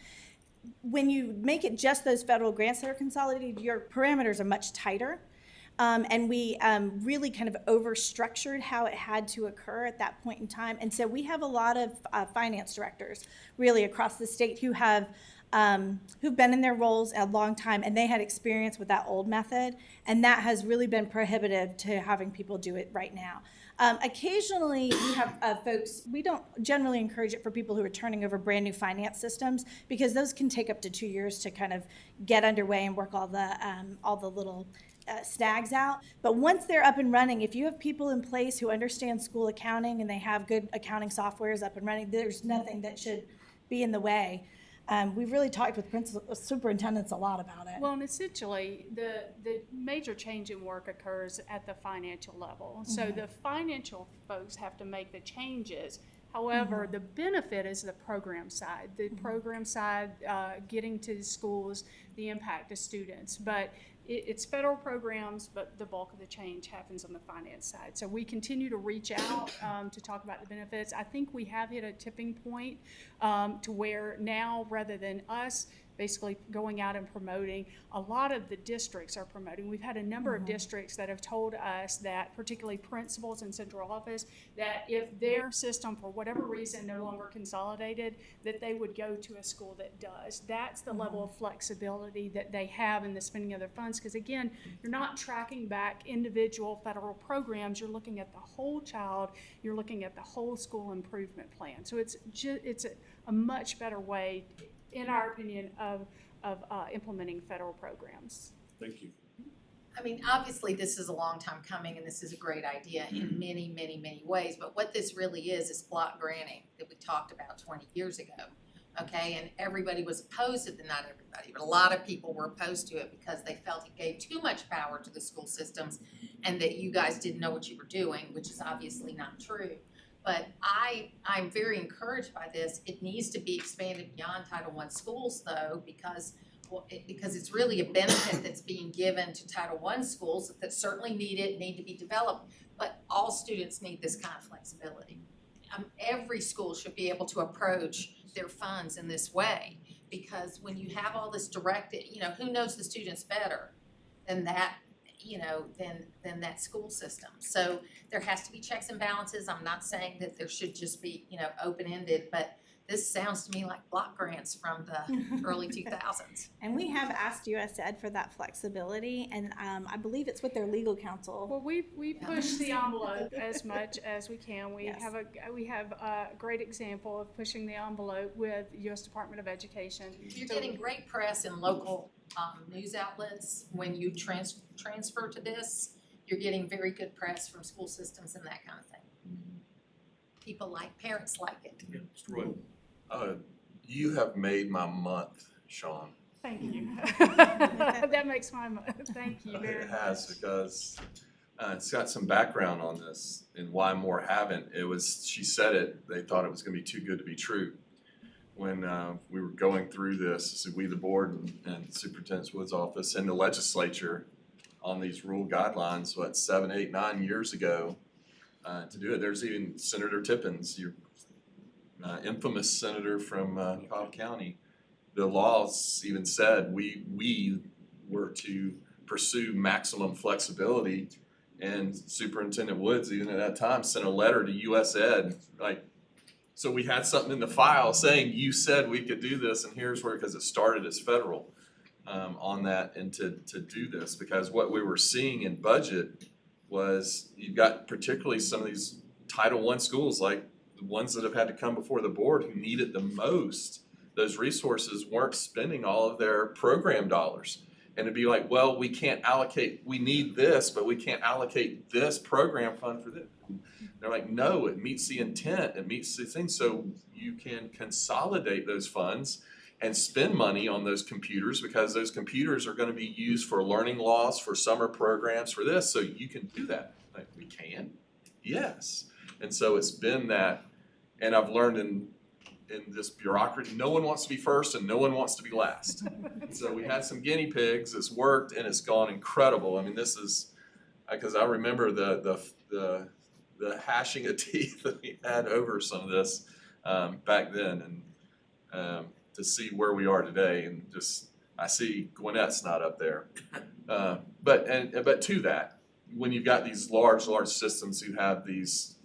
When you make it just those federal grants that are consolidated, your parameters are much tighter. And we really kind of overstructured how it had to occur at that point in time. And so we have a lot of finance directors really across the state who have who've been in their roles a long time, and they had experience with that old method, and that has really been prohibitive to having people do it right now. Occasionally, we have folks, we don't generally encourage it for people who are turning over brand new finance systems, because those can take up to 2 years to kind of get underway and work all the little snags out. But once they're up and running, if you have people in place who understand school accounting and they have good accounting softwares up and running, there's nothing that should be in the way. We've really talked with superintendents a lot about it. well, and essentially, the major change in work occurs at the financial level. So the financial folks have to make the changes. However, the benefit is the program side. The program side, getting to schools, the impact to students. But it's federal programs, but the bulk of the change happens on the finance side. So we continue to reach out to talk about the benefits. I think we have hit a tipping point to where now, rather than us basically going out and promoting, a lot of the districts are promoting. We've had a number of districts that have told us that, particularly principals in central office, that if their system, for whatever reason, no longer consolidated, that they would go to a school that does. That's the level of flexibility that they have in the spending of their funds, because again, you're not tracking back individual federal programs, you're looking at the whole child, you're looking at the whole school improvement plan. So it's a much better way, in our opinion, of implementing federal programs. Thank you. I mean, obviously, this is a long time coming, and this is a great idea in many, many, many ways, but what this really is block granting that we talked about 20 years ago, okay? And everybody was opposed to it, not everybody, but a lot of people were opposed to it because they felt it gave too much power to the school systems and that you guys didn't know what you were doing, which is obviously not true. But I'm very encouraged by this. It needs to be expanded beyond Title I schools, though, because it's really a benefit that's being given to Title I schools that certainly need to be developed. But all students need this kind of flexibility. Every school should be able to approach their funds in this way, because when you have all this directed, who knows the students better than that? Than that school system. So there has to be checks and balances. I'm not saying that there should just be, open-ended, but This sounds to me like block grants from the early 2000s. And we have asked USAID for that flexibility, and I believe it's with their legal counsel. Well, we push the envelope as much as we can. We Yes. have a great example of pushing the envelope with U.S. Department of Education. You're So- getting great press in local news outlets when you transfer to this. You're getting very good press from school systems and that kind of thing. People parents like it. Mr. Roy? You have made my month, Sean. Thank you. That makes my, thank you very It much. has, because it's got some background on this and why more haven't. It was, she said it, they thought it was gonna be too good to be true. When we were going through this, so we, the board and Superintendent Wood's office and the legislature on these rule guidelines, 7, 8, 9 years ago, to do it. There's even Senator Tippins, your infamous senator from Cobb County. The laws even said we were to pursue maximum flexibility, and Superintendent Woods, even at that time, sent a letter to USAID, so we had something in the file saying, you said we could do this, and here's where, because it started as federal on that, and to do this, because what we were seeing in budget was, you've got particularly some of these Title I schools, like the ones that have had to come before the board who need it the most, those resources weren't spending all of their program dollars. And it'd be like, well, we can't allocate, we need this, but we can't allocate this program fund for this. They're like, no, it meets the intent, it meets the thing, so you can consolidate those funds and spend money on those computers, because those computers are gonna be used for learning loss, for summer programs, for this, so you can do that. Like, we can? Yes. And so it's been that, and I've learned in this bureaucracy, no one wants to be first and no one wants to be last. So we had some guinea pigs, it's worked and it's gone incredible. I mean, this is, because I remember the hashing of teeth that we had over some of this back then, and to see where we are today, and just, I see Gwinnett's not up there. But to that, when you've got these large systems who have these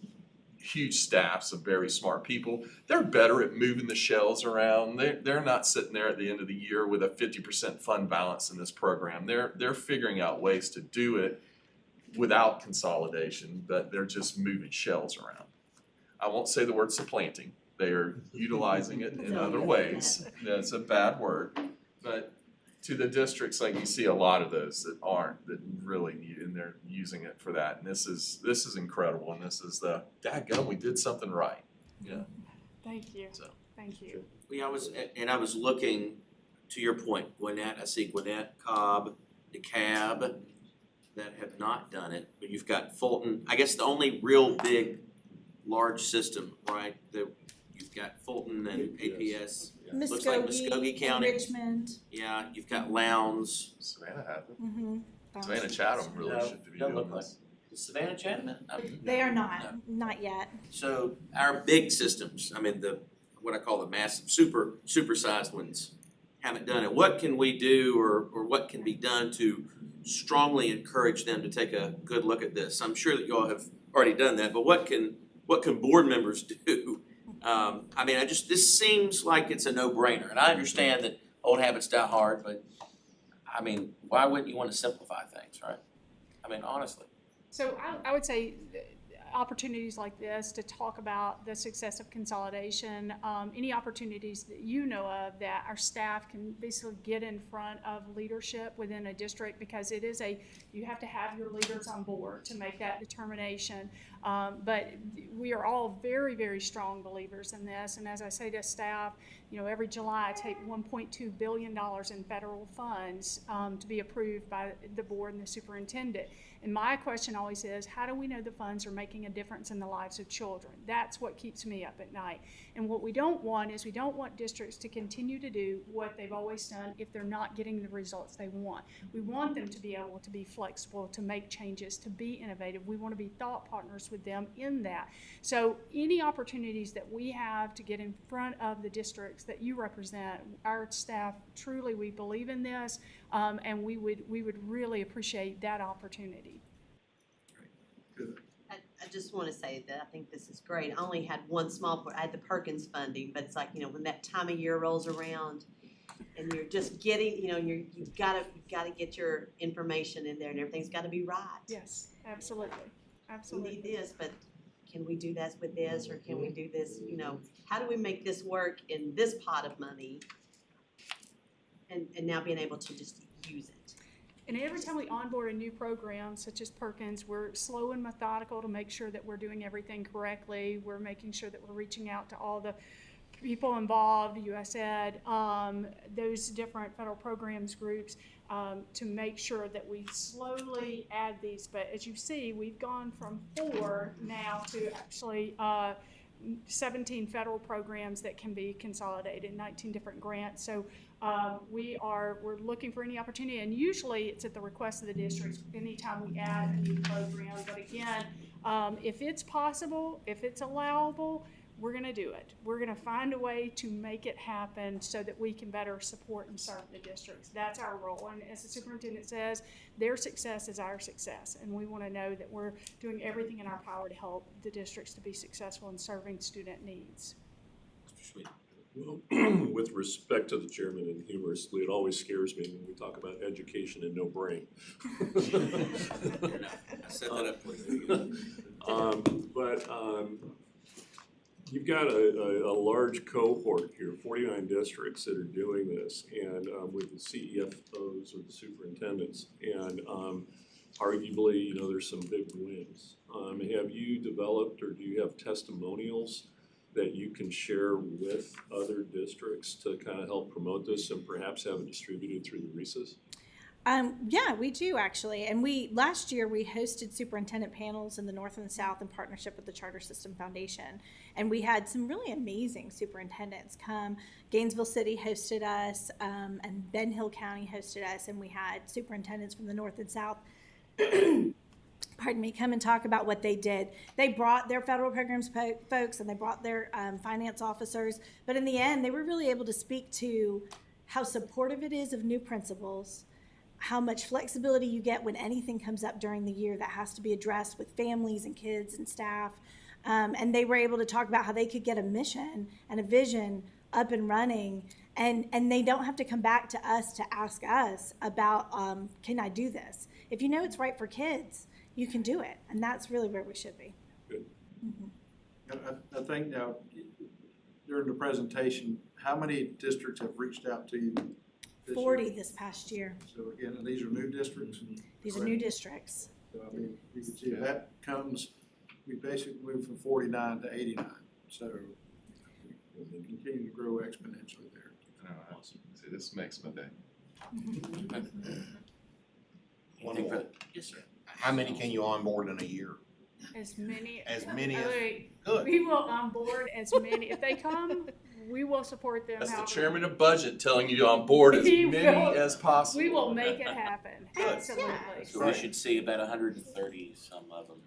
huge staffs of very smart people, they're better at moving the shells around. They're not sitting there at the end of the year with a 50% fund balance in this program. They're figuring out ways to do it without consolidation, but they're just moving shells around. I won't say the word supplanting. They are utilizing it in other ways. That's a bad word, but to the districts, like, you see a lot of those that aren't, that really need, and they're using it for that. And this is incredible, and this is the, dadgum, we did something right. Yeah. Thank you, So. thank you. I was looking, to your point, Gwinnett, I see Gwinnett, Cobb, DeKalb that have not done it, but you've got Fulton. I guess the only real big, large system, right, you've got Fulton and APS. Looks like Muskogee County. Richmond. Yeah, you've got Lowndes. Savannah had it. Mm-hmm. Savannah Chatham really No, should be doesn't doing look this. Is Savannah Chatham? They are not yet. So our big systems, I mean, what I call the massive, supersized ones, haven't done it. What can we do, or what can be done to strongly encourage them to take a good look at this? I'm sure that you all have already done that, but what can board members do? I mean, this seems like it's a no-brainer, and I understand that old habits die hard, but I mean, why wouldn't you want to simplify things, right? I mean, honestly. So I would say opportunities like this to talk about the success of consolidation, any opportunities that you know of that our staff can basically get in front of leadership within a district, because you have to have your leaders on board to make that determination. But we are all very, very strong believers in this. And as I say to staff, every July I take $1.2 billion in federal funds to be approved by the board and the superintendent. And my question always is, how do we know the funds are making a difference in the lives of children? That's what keeps me up at night. And what we don't want is, we don't want districts to continue to do what they've always done if they're not getting the results they want. We want them to be able to be flexible, to make changes, to be innovative. We want to be thought partners with them in that. So any opportunities that we have to get in front of the districts that you represent, our staff, truly, we believe in this, and we would really appreciate that opportunity. Good. I just want to say that I think this is great. I only had one small part. I had the Perkins funding, but it's like, when that time of year rolls around and you're just getting, you've gotta get your information in there and everything's gotta be right. Yes, absolutely, We absolutely. need this, but can we do that with this, or can we do this, how do we make this work in this pot of money? And now being able to just use it. And every time we onboard a new program, such as Perkins, we're slow and methodical to make sure that we're doing everything correctly. We're making sure that we're reaching out to all the people involved, USAID, those different federal programs groups, to make sure that we slowly add these. But as you see, we've gone from 4 now to actually 17 federal programs that can be consolidated, 19 different grants. So we're looking for any opportunity, and usually it's at the request of the districts anytime we add a new program. But again, if it's possible, if it's allowable, we're gonna do it. We're gonna find a way to make it happen so that we can better support and serve the districts. That's our role, and as the superintendent says, their success is our success, and we wanna know that we're doing everything in our power to help the districts to be successful in serving student needs. Mr. Sweet. Well, with respect to the chairman, and humorously, it always scares me when we talk about education and no brain. I set that up for you. You've got a large cohort here, 49 districts that are doing this, and with the CEFOs or the superintendents, and arguably, there's some big wins. Have you developed, or do you have testimonials that you can share with other districts to kind of help promote this and perhaps have it distributed through the RESAs? Yeah, we do actually. And last year we hosted superintendent panels in the North and the South in partnership with the Charter System Foundation. And we had some really amazing superintendents come. Gainesville City hosted us, and Ben Hill County hosted us, and we had superintendents from the North and South come and talk about what they did. They brought their federal programs folks, and they brought their finance officers. But in the end, they were really able to speak to how supportive it is of new principals, how much flexibility you get when anything comes up during the year that has to be addressed with families and kids and staff. And they were able to talk about how they could get a mission and a vision up and running, and they don't have to come back to us to ask us about, can I do this? If you know it's right for kids, you can do it, and that's really where we should be. Good. I think now, during the presentation, how many districts have reached out to you this 40 year? this past year. So again, and these are new districts? These are new districts. So I mean, you can see that comes, we basically moved from 49 to 89. So we continue to grow exponentially there. See, this makes my day. One Anything more. further? Yes, sir. How many can you onboard in a year? As many. As many as- Good. We will onboard as many. If they come, we will support them. That's the however- chairman of budget telling you on board as He many will. as possible. We will make it happen. Good. Absolutely. So we should see about 130 some of them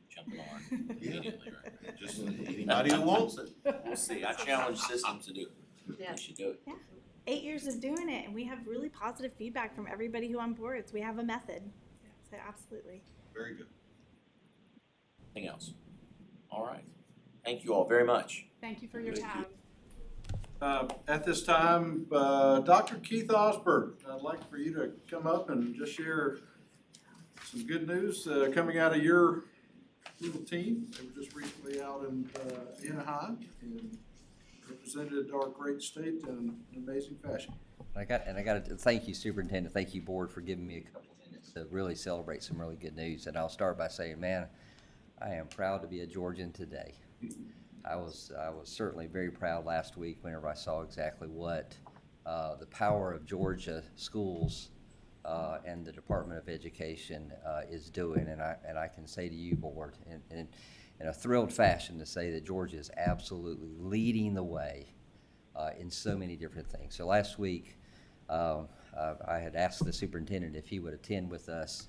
jumping on immediately, right? Just anybody who wants it. We'll see. I challenge systems to do it. Yeah. We should do it. 8 years of doing it, and we have really positive feedback from everybody who onboards. We have a method. So absolutely. Very good. Anything else? All right. Thank you all very much. Thank you for your Thank you. time. At this time, Dr. Keith Osberg, I'd like for you to come up and just share some good news coming out of your little team. They were just recently out in Anaheim and represented our great state in an amazing fashion. I got to thank you, Superintendent. Thank you, Board, for giving me a couple minutes to really celebrate some really good news. And I'll start by saying, man, I am proud to be a Georgian today. I was certainly very proud last week whenever I saw exactly what the power of Georgia schools and the Department of Education is doing. And I can say to you, Board, in a thrilled fashion, to say that Georgia is absolutely leading the way in so many different things. So last week, I had asked the superintendent if he would attend with us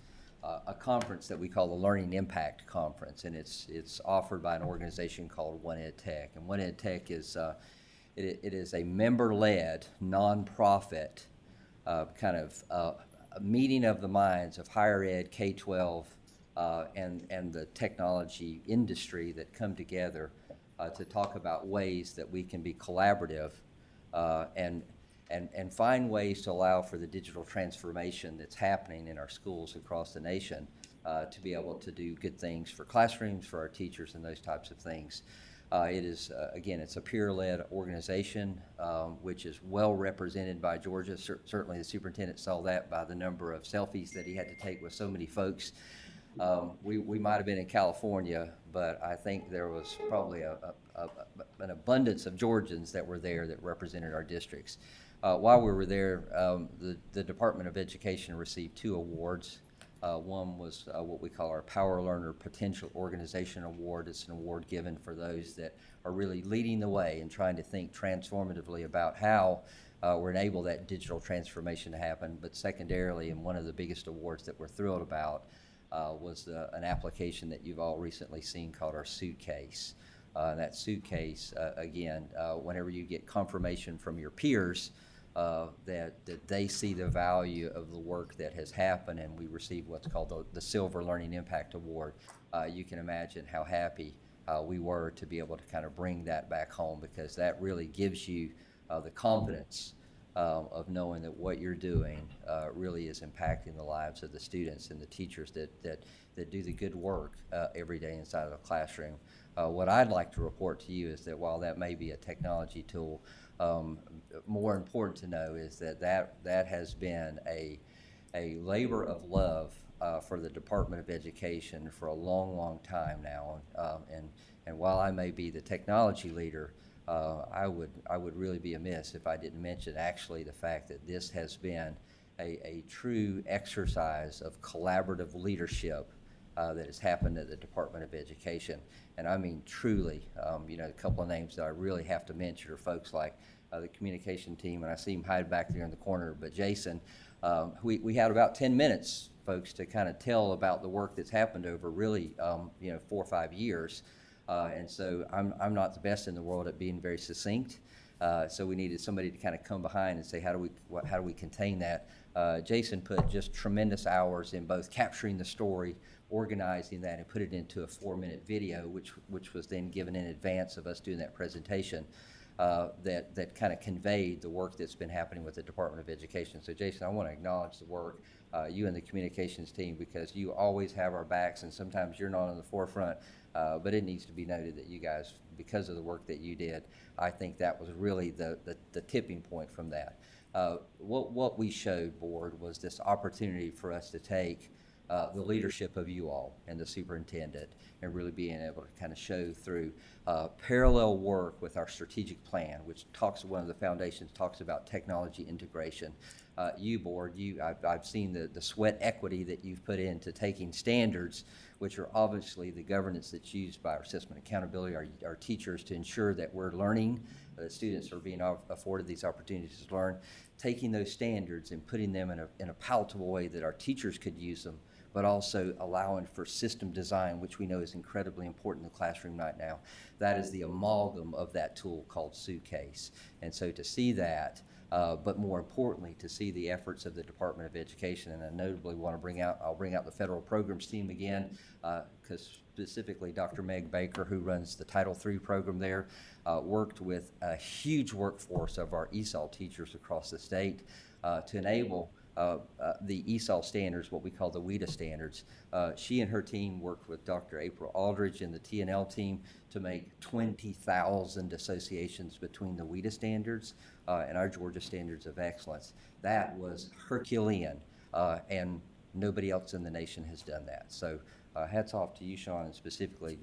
a conference that we call the Learning Impact Conference, and it's offered by an organization called One Ed Tech. And One Ed Tech is it is a member-led nonprofit kind of a meeting of the minds of higher ed, K-12 and the technology industry that come together to talk about ways that we can be collaborative and find ways to allow for the digital transformation that's happening in our schools across the nation to be able to do good things for classrooms, for our teachers, and those types of things. It is, again, it's a peer-led organization, which is well represented by Georgia. Certainly the superintendent saw that by the number of selfies that he had to take with so many folks. We might have been in California, but I think there was probably an abundance of Georgians that were there that represented our districts. While we were there, the Department of Education received 2 awards. One was what we call our Power Learner Potential Organization Award. It's an award given for those that are really leading the way and trying to think transformatively about how we're enable that digital transformation to happen. But secondarily, and one of the biggest awards that we're thrilled about was an application that you've all recently seen called our Suitcase. That Suitcase, again, whenever you get confirmation from your peers that they see the value of the work that has happened, and we received what's called the Silver Learning Impact Award, you can imagine how happy we were to be able to kind of bring that back home, because that really gives you the confidence of knowing that what you're doing really is impacting the lives of the students and the teachers that do the good work every day inside of the classroom. What I'd like to report to you is that while that may be a technology tool, more important to know is that has been a labor of love for the Department of Education for a long time now. And while I may be the technology leader, I would really be amiss if I didn't mention actually the fact that this has been a true exercise of collaborative leadership that has happened at the Department of Education. And I mean truly, a couple of names that I really have to mention are folks like the communication team, and I see him hide back there in the corner, but Jason, we had about 10 minutes, folks, to kind of tell about the work that's happened over really 4 or 5 years. And so I'm not the best in the world at being very succinct. So we needed somebody to kind of come behind and say, how do we contain that? Jason put just tremendous hours in both capturing the story, organizing that, and put it into a 4-minute video, which was then given in advance of us doing that presentation. That kind of conveyed the work that's been happening with the Department of Education. So Jason, I want to acknowledge the work, you and the communications team, because you always have our backs, and sometimes you're not on the forefront, but it needs to be noted that you guys, because of the work that you did, I think that was really the tipping point from that. What we showed, board, was this opportunity for us to take the leadership of you all and the superintendent and really being able to kind of show through parallel work with our strategic plan, which one of the foundations talks about technology integration. You, board, I've seen the sweat equity that you've put into taking standards, which are obviously the governance that's used by our system of accountability, our teachers, to ensure that we're learning, that students are being afforded these opportunities to learn, taking those standards and putting them in a palatable way that our teachers could use them, but also allowing for system design, which we know is incredibly important in the classroom right now. That is the amalgam of that tool called Suitcase. And so to see that, but more importantly, to see the efforts of the Department of Education, and I notably want to I'll bring out the federal programs team again, because specifically Dr. Meg Baker, who runs the Title III program there, worked with a huge workforce of our ESOL teachers across the state to enable the ESOL standards, what we call the WIDA standards. She and her team worked with Dr. April Aldridge and the TNL team to make 20,000 associations between the WIDA standards and our Georgia Standards of Excellence. That was Herculean, and nobody else in the nation has done that. So hats off to you, Sean, and specifically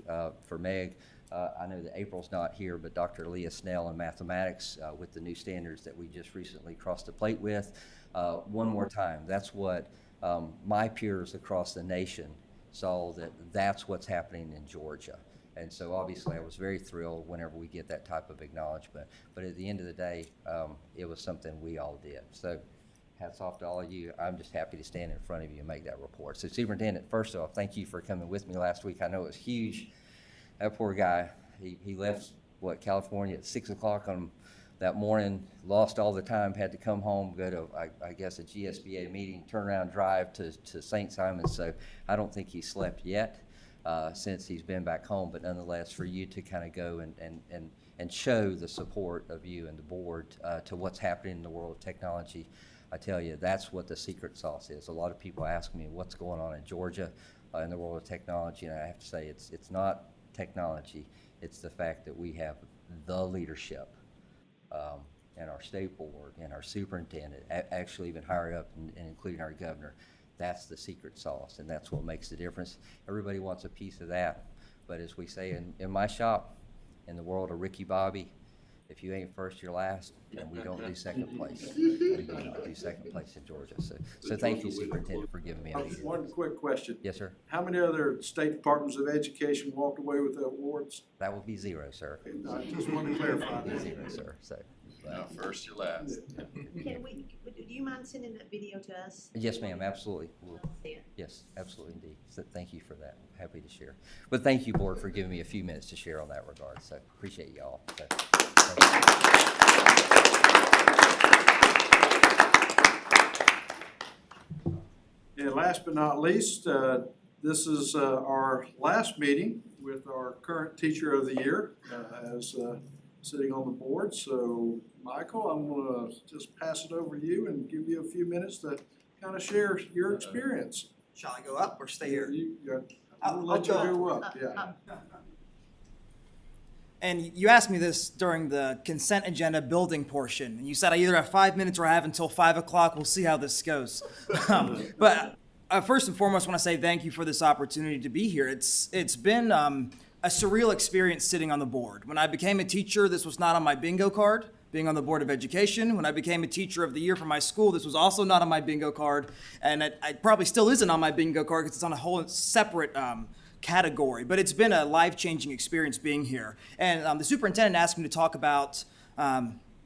for Meg. I know that April's not here, but Dr. Leah Snell in mathematics with the new standards that we just recently crossed the plate with. One more time, that's what my peers across the nation saw, that's what's happening in Georgia. And so obviously I was very thrilled whenever we get that type of acknowledgement. But at the end of the day, it was something we all did. So hats off to all of you. I'm just happy to stand in front of you and make that report. So Superintendent, first off, thank you for coming with me last week. I know it was huge. That poor guy, he left, California at 6 o'clock on that morning, lost all the time, had to come home, go to, I guess, a GSBA meeting, turn around, drive to St. Simons. So I don't think he slept yet since he's been back home. But nonetheless, for you to kind of go and show the support of you and the board to what's happening in the world of technology, I tell you, that's what the secret sauce is. A lot of people ask me what's going on in Georgia in the world of technology, and I have to say it's not technology. It's the fact that we have the leadership and our state board and our superintendent, actually even higher up and including our governor. That's the secret sauce, and that's what makes the difference. Everybody wants a piece of that, but as we say in my shop, in the world of Ricky Bobby, if you ain't first, you're last, and we don't do second place. We do not do second place in Georgia. So thank you, Superintendent, for giving me a meeting. One quick question. Yes, sir. How many other state departments of education walked away with the awards? That will be 0, sir. I just want to clarify It will be that. 0, sir. So, Not first, you're last. Do you mind sending that video to us? yes, ma'am, absolutely. See it. Yes, absolutely indeed. So thank you for that. Happy to share. But thank you, board, for giving me a few minutes to share on that regard. So appreciate y'all. So, And last but not least, this is our last meeting with our current teacher of the year as sitting on the board. So Michael, I'm gonna just pass it over to you and give you a few minutes to kind of share your experience. Shall I go up or stay here? I'll let you go up, yeah. And you asked me this during the consent agenda building portion, and you said I either have 5 minutes or I have until 5 o'clock. We'll see how this goes. But first and foremost, I want to say thank you for this opportunity to be here. It's been a surreal experience sitting on the board. When I became a teacher, this was not on my bingo card, being on the Board of Education. When I became a teacher of the year for my school, this was also not on my bingo card, and it probably still isn't on my bingo card because it's on a whole separate category. But it's been a life-changing experience being here. And the superintendent asked me to talk about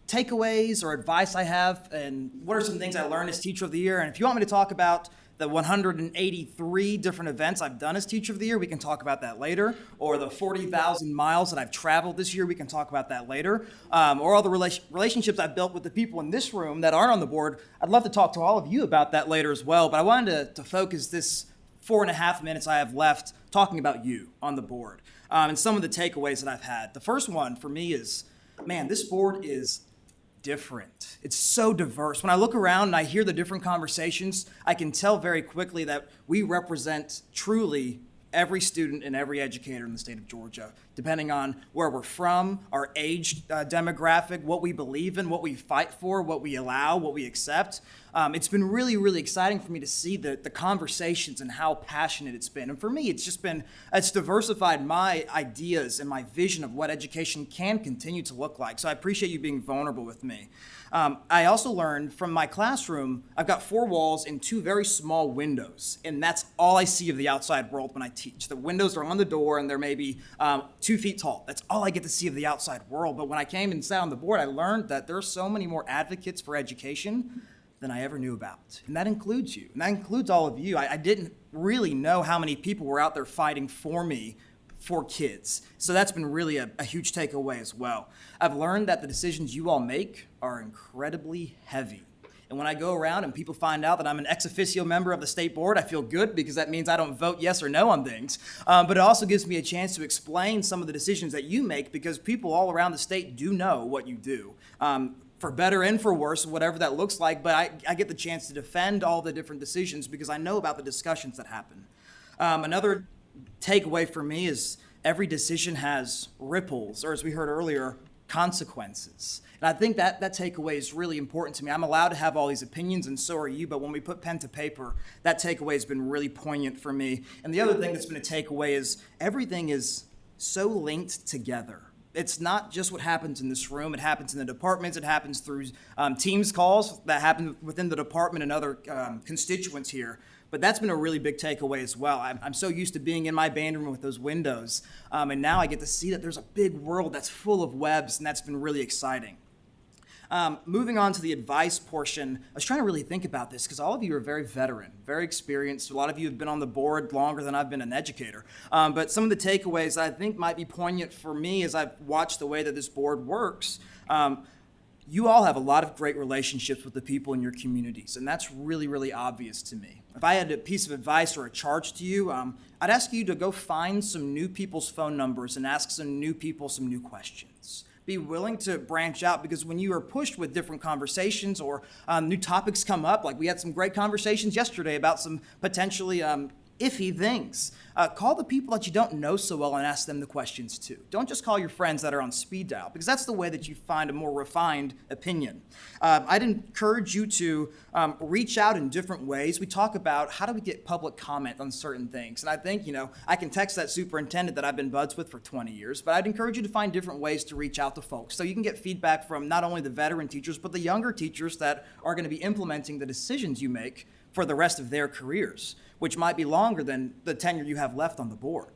takeaways or advice I have, and what are some things I learned as teacher of the year. And if you want me to talk about the 183 different events I've done as teacher of the year, we can talk about that later. Or the 40,000 miles that I've traveled this year, we can talk about that later. Or all the relationships I've built with the people in this room that aren't on the board. I'd love to talk to all of you about that later as well. But I wanted to focus this 4.5 minutes I have left talking about you on the board and some of the takeaways that I've had. The first one for me is, man, this board is different. It's so diverse. When I look around and I hear the different conversations, I can tell very quickly that we represent truly every student and every educator in the state of Georgia, depending on where we're from, our age demographic, what we believe in, what we fight for, what we allow, what we accept. It's been really, really exciting for me to see the conversations and how passionate it's been. And for me, it's diversified my ideas and my vision of what education can continue to look like. So I appreciate you being vulnerable with me. I also learned from my classroom, I've got 4 walls and 2 very small windows, and that's all I see of the outside world when I teach. The windows are on the door, and they're maybe 2 feet tall. That's all I get to see of the outside world. But when I came and sat on the board, I learned that there are so many more advocates for education than I ever knew about. And that includes you, and that includes all of you. I didn't really know how many people were out there fighting for me, for kids. So that's been really a huge takeaway as well. I've learned that the decisions you all make are incredibly heavy. And when I go around and people find out that I'm an ex officio member of the state board, I feel good because that means I don't vote yes or no on things. But it also gives me a chance to explain some of the decisions that you make because people all around the state do know what you do. For better and for worse, whatever that looks like, but I get the chance to defend all the different decisions because I know about the discussions that happen. Another takeaway for me is every decision has ripples, or as we heard earlier, consequences. And I think that takeaway is really important to me. I'm allowed to have all these opinions, and so are you, but when we put pen to paper, that takeaway has been really poignant for me. And the other thing that's been a takeaway is everything is so linked together. It's not just what happens in this room. It happens in the departments. It happens through Teams calls that happen within the department and other constituents here. But that's been a really big takeaway as well. I'm so used to being in my band room with those windows. And now I get to see that there's a big world that's full of webs, and that's been really exciting. Moving on to the advice portion, I was trying to really think about this because all of you are very veteran, very experienced. A lot of you have been on the board longer than I've been an educator. But some of the takeaways I think might be poignant for me as I've watched the way that this board works. you all have a lot of great relationships with the people in your communities, and that's really, really obvious to me. If I had a piece of advice or a charge to you, I'd ask you to go find some new people's phone numbers and ask some new people some new questions. Be willing to branch out, because when you are pushed with different conversations or new topics come up, like we had some great conversations yesterday about some potentially iffy things. Call the people that you don't know so well and ask them the questions too. Don't just call your friends that are on speed dial, because that's the way that you find a more refined opinion. I'd encourage you to reach out in different ways. We talk about how do we get public comment on certain things. And I think, I can text that superintendent that I've been buds with for 20 years, but I'd encourage you to find different ways to reach out to folks so you can get feedback from not only the veteran teachers, but the younger teachers that are going to be implementing the decisions you make for the rest of their careers, which might be longer than the tenure you have left on the board.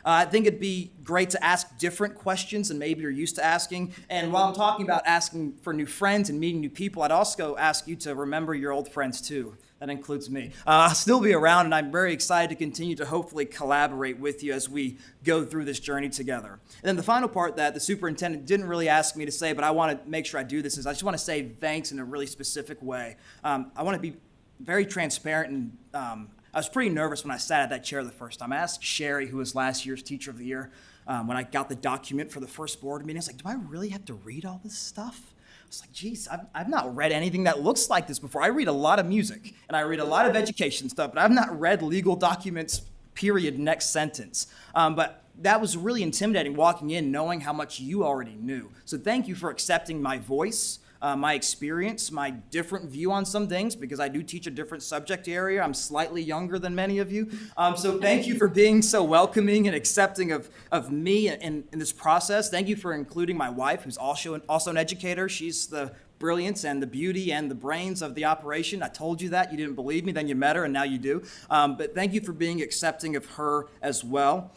I think it'd be great to ask different questions than maybe you're used to asking. And while I'm talking about asking for new friends and meeting new people, I'd also ask you to remember your old friends too. That includes me. I'll still be around, and I'm very excited to continue to hopefully collaborate with you as we go through this journey together. And then the final part that the superintendent didn't really ask me to say, but I want to make sure I do this, is I just want to say thanks in a really specific way. I want to be very transparent, and I was pretty nervous when I sat at that chair the first time. I asked Sherry, who was last year's Teacher of the Year, when I got the document for the first board meeting, I was like, do I really have to read all this stuff? I was like, geez, I've not read anything that looks like this before. I read a lot of music, and I read a lot of education stuff, but I've not read legal documents, period, next sentence. But that was really intimidating walking in, knowing how much you already knew. So thank you for accepting my voice, my experience, my different view on some things, because I do teach a different subject area. I'm slightly younger than many of you. So thank you for being so welcoming and accepting of me in this process. Thank you for including my wife, who's also an educator. She's the brilliance and the beauty and the brains of the operation. I told you that. You didn't believe me, then you met her, and now you do. But thank you for being accepting of her as well.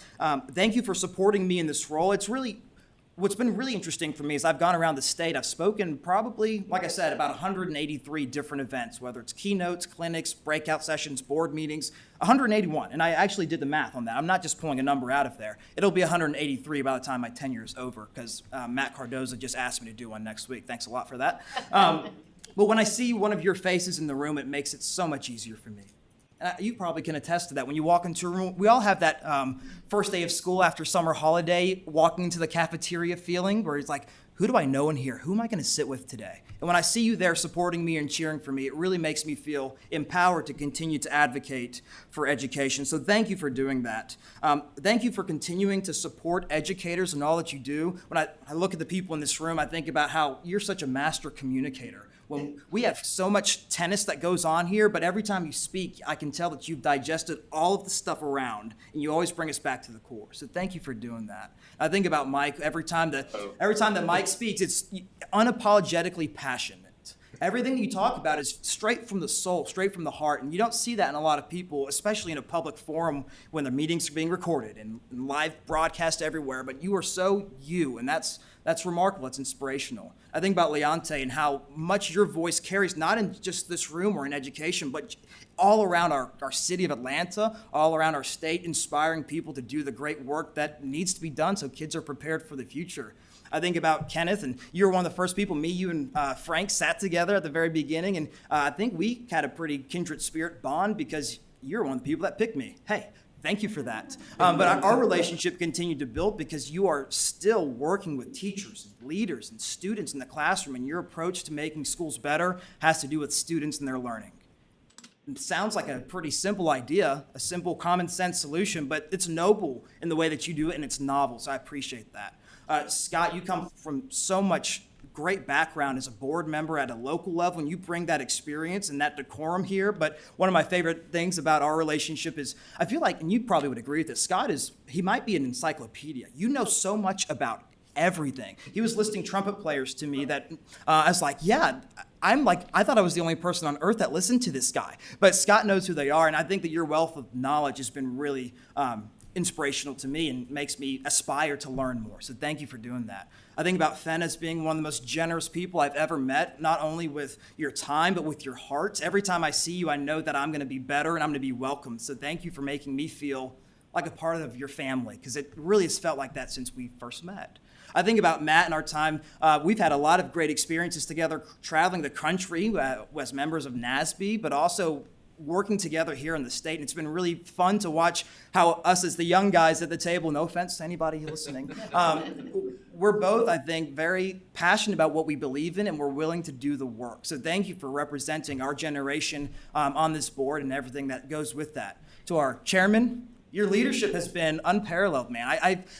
Thank you for supporting me in this role. What's been really interesting for me is I've gone around the state. I've spoken probably, like I said, about 183 different events, whether it's keynotes, clinics, breakout sessions, board meetings, 181. And I actually did the math on that. I'm not just pulling a number out of there. It'll be 183 by the time my tenure is over, because Matt Cardoza just asked me to do one next week. Thanks a lot for that. But when I see one of your faces in the room, it makes it so much easier for me. You probably can attest to that. When you walk into a room, we all have that first day of school after summer holiday, walking into the cafeteria feeling where it's like, who do I know in here? Who am I going to sit with today? And when I see you there supporting me and cheering for me, it really makes me feel empowered to continue to advocate for education. So thank you for doing that. Thank you for continuing to support educators and all that you do. When I look at the people in this room, I think about how you're such a master communicator. When we have so much tennis that goes on here, but every time you speak, I can tell that you've digested all of the stuff around, and you always bring us back to the core. So thank you for doing that. I think about Mike. Every time that Mike speaks, it's unapologetically passionate. Everything you talk about is straight from the soul, straight from the heart, and you don't see that in a lot of people, especially in a public forum when the meetings are being recorded and live broadcast everywhere. But you are so you, and that's remarkable. It's inspirational. I think about Leonte and how much your voice carries, not in just this room or in education, but all around our city of Atlanta, all around our state, inspiring people to do the great work that needs to be done so kids are prepared for the future. I think about Kenneth, and you were one of the first people, me, you, and Frank sat together at the very beginning, and I think we had a pretty kindred spirit bond because you're one of the people that picked me. Hey, thank you for that. But our relationship continued to build because you are still working with teachers and leaders and students in the classroom, and your approach to making schools better has to do with students and their learning. It sounds like a pretty simple idea, a simple common sense solution, but it's noble in the way that you do it, and it's novel, so I appreciate that. Scott, you come from so much great background as a board member at a local level, and you bring that experience and that decorum here. But one of my favorite things about our relationship is I feel like, and you probably would agree with this, Scott he might be an encyclopedia. You know so much about everything. He was listing trumpet players to me that I was like, yeah, I thought I was the only person on earth that listened to this guy. But Scott knows who they are, and I think that your wealth of knowledge has been really inspirational to me and makes me aspire to learn more. So thank you for doing that. I think about Fen as being one of the most generous people I've ever met, not only with your time, but with your heart. Every time I see you, I know that I'm going to be better and I'm going to be welcomed. So thank you for making me feel like a part of your family, because it really has felt like that since we first met. I think about Matt and our time. We've had a lot of great experiences together traveling the country as members of NASB, but also working together here in the state. And it's been really fun to watch how us as the young guys at the table, no offense to anybody listening, we're both, I think, very passionate about what we believe in, and we're willing to do the work. So thank you for representing our generation on this board and everything that goes with that. To our chairman, your leadership has been unparalleled, man.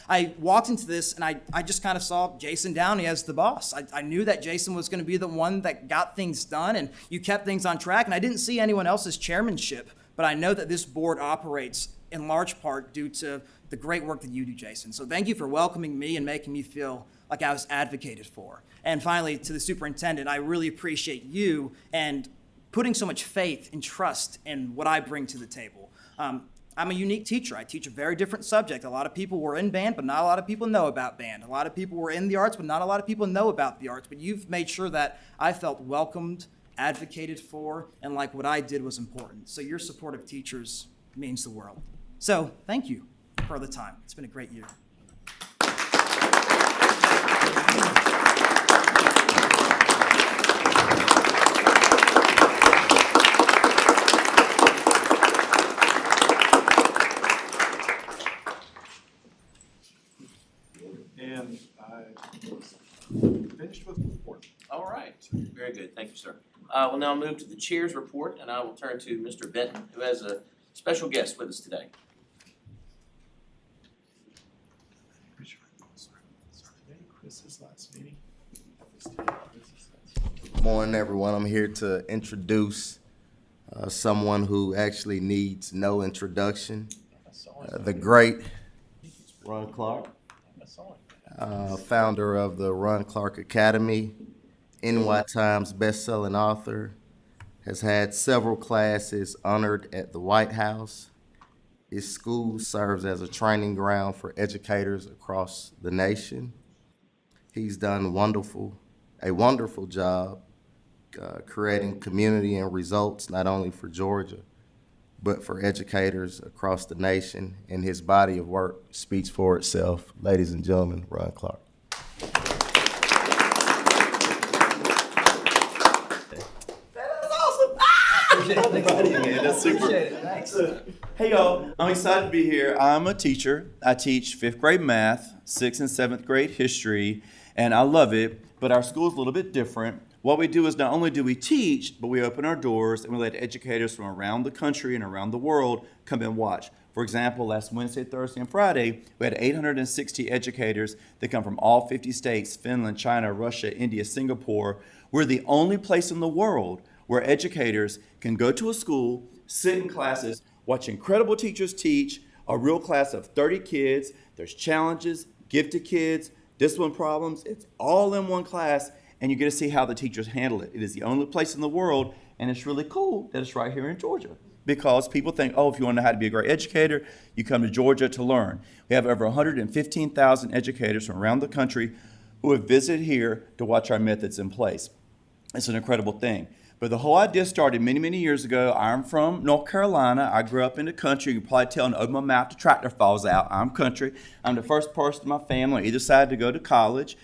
I walked into this and I just kind of saw Jason Downey as the boss. I knew that Jason was going to be the one that got things done, and you kept things on track. And I didn't see anyone else's chairmanship, but I know that this board operates in large part due to the great work that you do, Jason. So thank you for welcoming me and making me feel like I was advocated for. And finally, to the superintendent, I really appreciate you and putting so much faith and trust in what I bring to the table. I'm a unique teacher. I teach a very different subject. A lot of people were in band, but not a lot of people know about band. A lot of people were in the arts, but not a lot of people know about the arts. But you've made sure that I felt welcomed, advocated for, and like what I did was important. So your support of teachers means the world. So thank you for the time. It's been a great year. And I finished with the report. All right, very good, thank you, sir. We'll now move to the chair's report, and I will turn to Mr. Benton, who has a special guest with us today. Chris's last meeting. Good morning, everyone. I'm here to introduce someone who actually needs no introduction. The great Ron Clark, founder of the Ron Clark Academy, NY Times bestselling author, has had several classes honored at the White House. His school serves as a training ground for educators across the nation. He's done a wonderful job creating community and results, not only for Georgia, but for educators across the nation, and his body of work speaks for itself. Ladies and gentlemen, Ron Clark. Hey y'all, I'm excited to be here. I'm a teacher. I teach 5th grade math, 6th and 7th grade history, and I love it, but our school's a little bit different. What we do is not only do we teach, but we open our doors and we let educators from around the country and around the world come and watch. For example, last Wednesday, Thursday, and Friday, we had 860 educators that come from all 50 states, Finland, China, Russia, India, Singapore. We're the only place in the world where educators can go to a school, sit in classes, watch incredible teachers teach, a real class of 30 kids. There's challenges, gifted kids, discipline problems. It's all in one class, and you get to see how the teachers handle it. It is the only place in the world, and it's really cool that it's right here in Georgia, because people think, oh, if you want to know how to be a great educator, you come to Georgia to learn. We have over 115,000 educators from around the country who have visited here to watch our methods in place. It's an incredible thing. But the whole idea started many, many years ago. I'm from North Carolina. I grew up in the country. You can probably tell and open my mouth, the tractor falls out. I'm country. I'm the first person in my family on either side to go to college.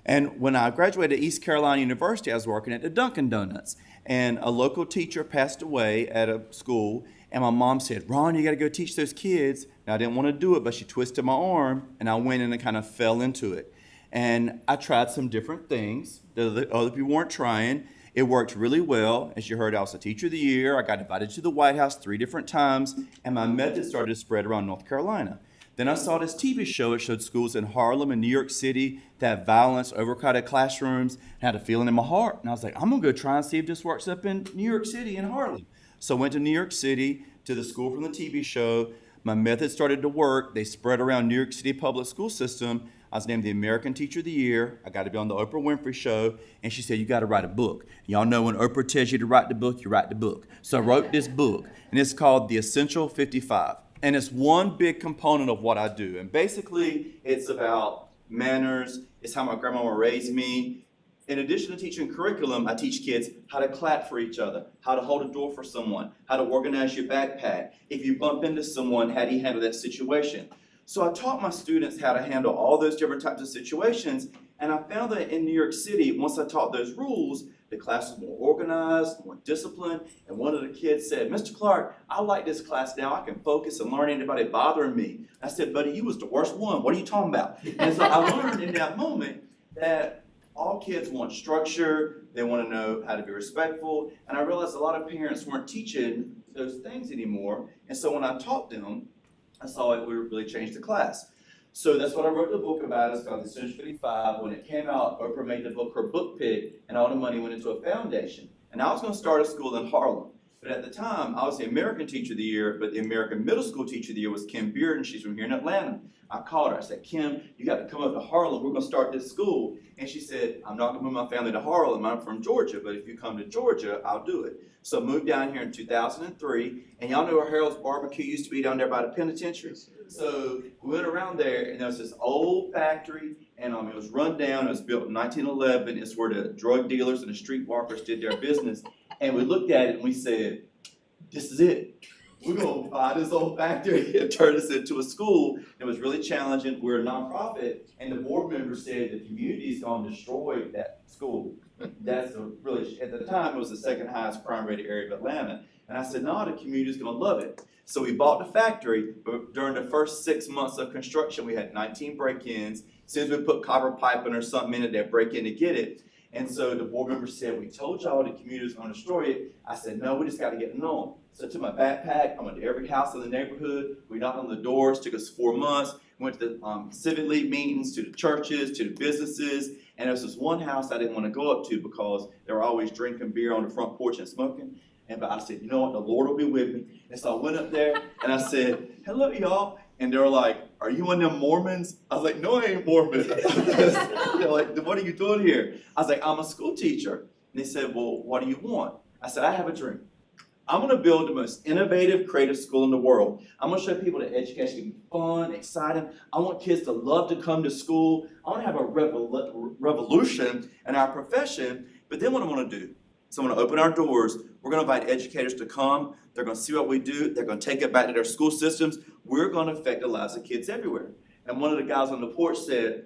And when I graduated at East Carolina University, I was working at the Dunkin' Donuts. And a local teacher passed away at a school. And my mom said, Ron, you got to go teach those kids. And I didn't want to do it, but she twisted my arm. And I went in and kind of fell into it. And I tried some different things that the other people weren't trying. It worked really well. As you heard, I was a teacher of the year. I got invited to the White House 3 different times, and my method started to spread around North Carolina. Then I saw this TV show. It showed schools in Harlem and New York City that had violence, overcrowded classrooms, and I had a feeling in my heart. And I was like, I'm going to go try and see if this works up in New York City and Harlem. So I went to New York City to the school from the TV show. My method started to work. They spread around New York City public school system. I was named the American Teacher of the Year. I got to be on the Oprah Winfrey Show, and she said, you got to write a book. Y'all know when Oprah tells you to write the book, you write the book. So I wrote this book, and it's called The Essential 55. And it's one big component of what I do. And basically, it's about manners. It's how my grandmama raised me. In addition to teaching curriculum, I teach kids how to clap for each other, how to hold a door for someone, how to organize your backpack. If you bump into someone, how do you handle that situation? So I taught my students how to handle all those different types of situations, and I found that in New York City, once I taught those rules, the class was more organized, more disciplined, and one of the kids said, Mr. Clark, I like this class now. I can focus and learn anybody bothering me. I said, buddy, you was the worst one. What are you talking about? And so I learned in that moment that all kids want structure, they want to know how to be respectful, and I realized a lot of parents weren't teaching those things anymore, and so when I taught them, I saw it would really change the class. So that's what I wrote the book about. It's called The Students 55. When it came out, Oprah made the book her book pick, and all the money went into a foundation. And I was going to start a school in Harlem. But at the time, I was the American Teacher of the Year, but the American Middle School Teacher of the Year was Kim Bearden. She's from here in Atlanta. I called her. I said, Kim, you got to come up to Harlem. We're going to start this school. And she said, I'm not going to move my family to Harlem. I'm from Georgia, but if you come to Georgia, I'll do it. So I moved down here in 2003. And y'all know where Harold's Barbecue used to be down there by the penitentiary? So we went around there, and there was this old factory, and it was run down. It was built in 1911. It's where the drug dealers and the streetwalkers did their business. And we looked at it, and we said, this is it. We're going to buy this old factory and turn this into a school. It was really challenging. We're a nonprofit, and the board member said the community is going to destroy that school. That's really, at the time, it was the second highest crime rate area of Atlanta. And I said, no, the community is going to love it. So we bought the factory, but during the first 6 months of construction, we had 19 break-ins. As soon as we put copper piping or something in it, they'd break in to get it. And so the board member said, we told y'all the community was going to destroy it. I said, no, we just got to get it on. So I took my backpack, I went to every house in the neighborhood. We knocked on the doors, took us 4 months. Went to the civic league meetings, to the churches, to the businesses. And there was this one house I didn't want to go up to because they were always drinking beer on the front porch and smoking. But I said, you know what, the Lord will be with me. And so I went up there and I said, hello, y'all. And they were like, are you one of them Mormons? I was like, no, I ain't Mormon. They're like, what are you doing here? I was like, I'm a school teacher. And they said, well, what do you want? I said, I have a dream. I'm going to build the most innovative, creative school in the world. I'm going to show people that education can be fun, exciting. I want kids to love to come to school. I want to have a revolution in our profession. But then what I want to do, so I'm going to open our doors. We're going to invite educators to come. They're going to see what we do. They're going to take it back to their school systems. We're going to affect the lives of kids everywhere. And one of the guys on the porch said,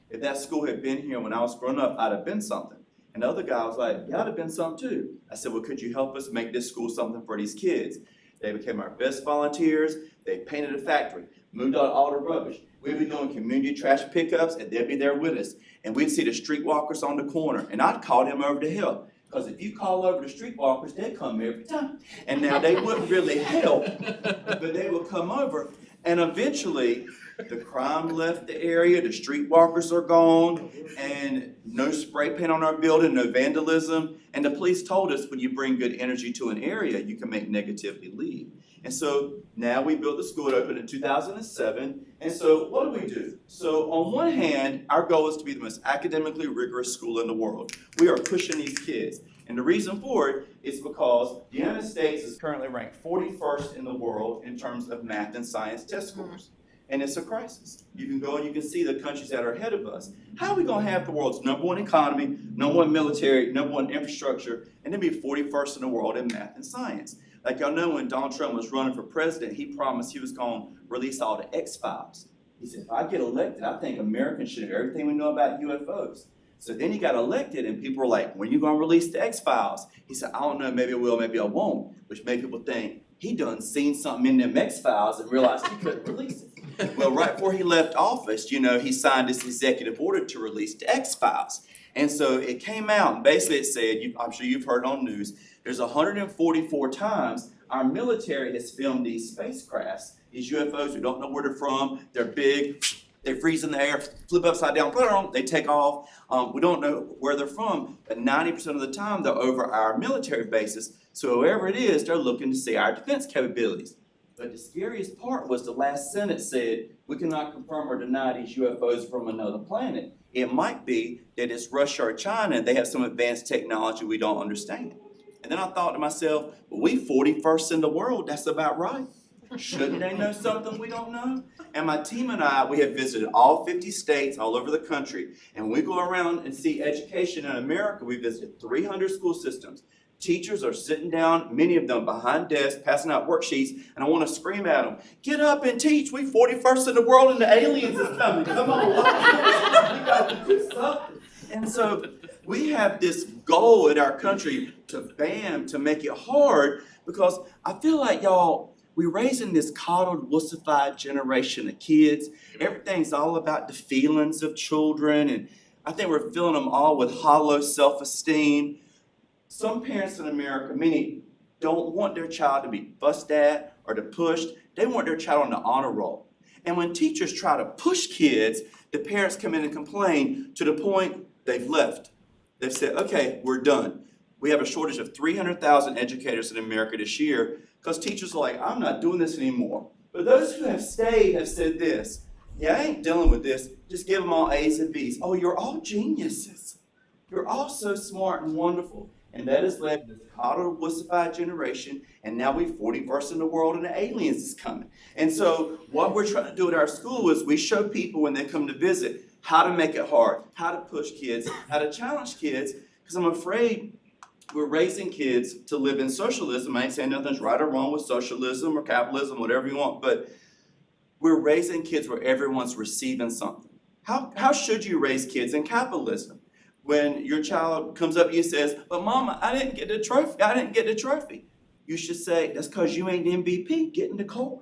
if that school had been here when I was growing up, I'd have been something. And the other guy was like, yeah, I'd have been something too. I said, well, could you help us make this school something for these kids? They became our best volunteers. They painted a factory, moved out all the rubbish. We'd be doing community trash pickups, and they'd be there with us. And we'd see the streetwalkers on the corner, and I'd call them over to help. Because if you call over the streetwalkers, they'd come every time. And now they wouldn't really help, but they would come over. And eventually, the crime left the area, the streetwalkers are gone, and no spray paint on our building, no vandalism. And the police told us when you bring good energy to an area, you can make negativity leave. And so now we built the school. It opened in 2007. And so what do? So on one hand, our goal is to be the most academically rigorous school in the world. We are pushing these kids. And the reason for it is because the United States is currently ranked 41st in the world in terms of math and science test scores. And it's a crisis. You can go and you can see the countries that are ahead of us. How are we going to have the world's #1 economy, #1 military, #1 infrastructure, and then be 41st in the world in math and science? Like y'all know, when Donald Trump was running for president, he promised he was going to release all the X-Files. He said, if I get elected, I think Americans should know everything we know about UFOs. So then he got elected, and people were like, when are you going to release the X-Files? He said, I don't know, maybe I will, maybe I won't, which made people think he done seen something in them X-Files and realized he couldn't release it. Well, right before he left office, he signed this executive order to release the X-Files. And so it came out, and basically it said, I'm sure you've heard on news, there's 144 times our military has filmed these spacecrafts, these UFOs. We don't know where they're from. They're big. They freeze in the air, flip upside down, they take off. We don't know where they're from, but 90% of the time they're over our military bases. So whoever it is, they're looking to see our defense capabilities. But the scariest part was the last sentence said, we cannot confirm or deny these UFOs from another planet. It might be that it's Russia or China and they have some advanced technology we don't understand. And then I thought to myself, well, we 41st in the world, that's about right. Shouldn't they know something we don't know? And my team and I, we have visited all 50 states all over the country. And when we go around and see education in America, we visited 300 school systems, Teachers are sitting down, many of them behind desks, passing out worksheets, and I want to scream at them, get up and teach. We 41st in the world and the aliens is coming. Come on, we got to do something. And so we have this goal in our country to make it hard, because I feel like, y'all, we're raising this coddled, wussified generation of kids. Everything's all about the feelings of children, and I think we're filling them all with hollow self-esteem. Some parents in America, many, don't want their child to be fussed at or to pushed. They want their child on the honor roll. And when teachers try to push kids, the parents come in and complain to the point they've left. They've said, okay, we're done. We have a shortage of 300,000 educators in America this year because teachers are like, I'm not doing this anymore. But those who have stayed have said this, yeah, I ain't dealing with this. Just give them all A's and B's. Oh, you're all geniuses. You're all so smart and wonderful. And that has led to this coddled, wussified generation, and now we're 41st in the world and the aliens is coming. And so what we're trying to do at our school is we show people when they come to visit how to make it hard, how to push kids, how to challenge kids, because I'm afraid we're raising kids to live in socialism. I ain't saying nothing's right or wrong with socialism or capitalism, whatever you want, but we're raising kids where everyone's receiving something. How should you raise kids in capitalism? When your child comes up to you and says, but mama, I didn't get the trophy. You should say, that's because you ain't MVP, get in the car.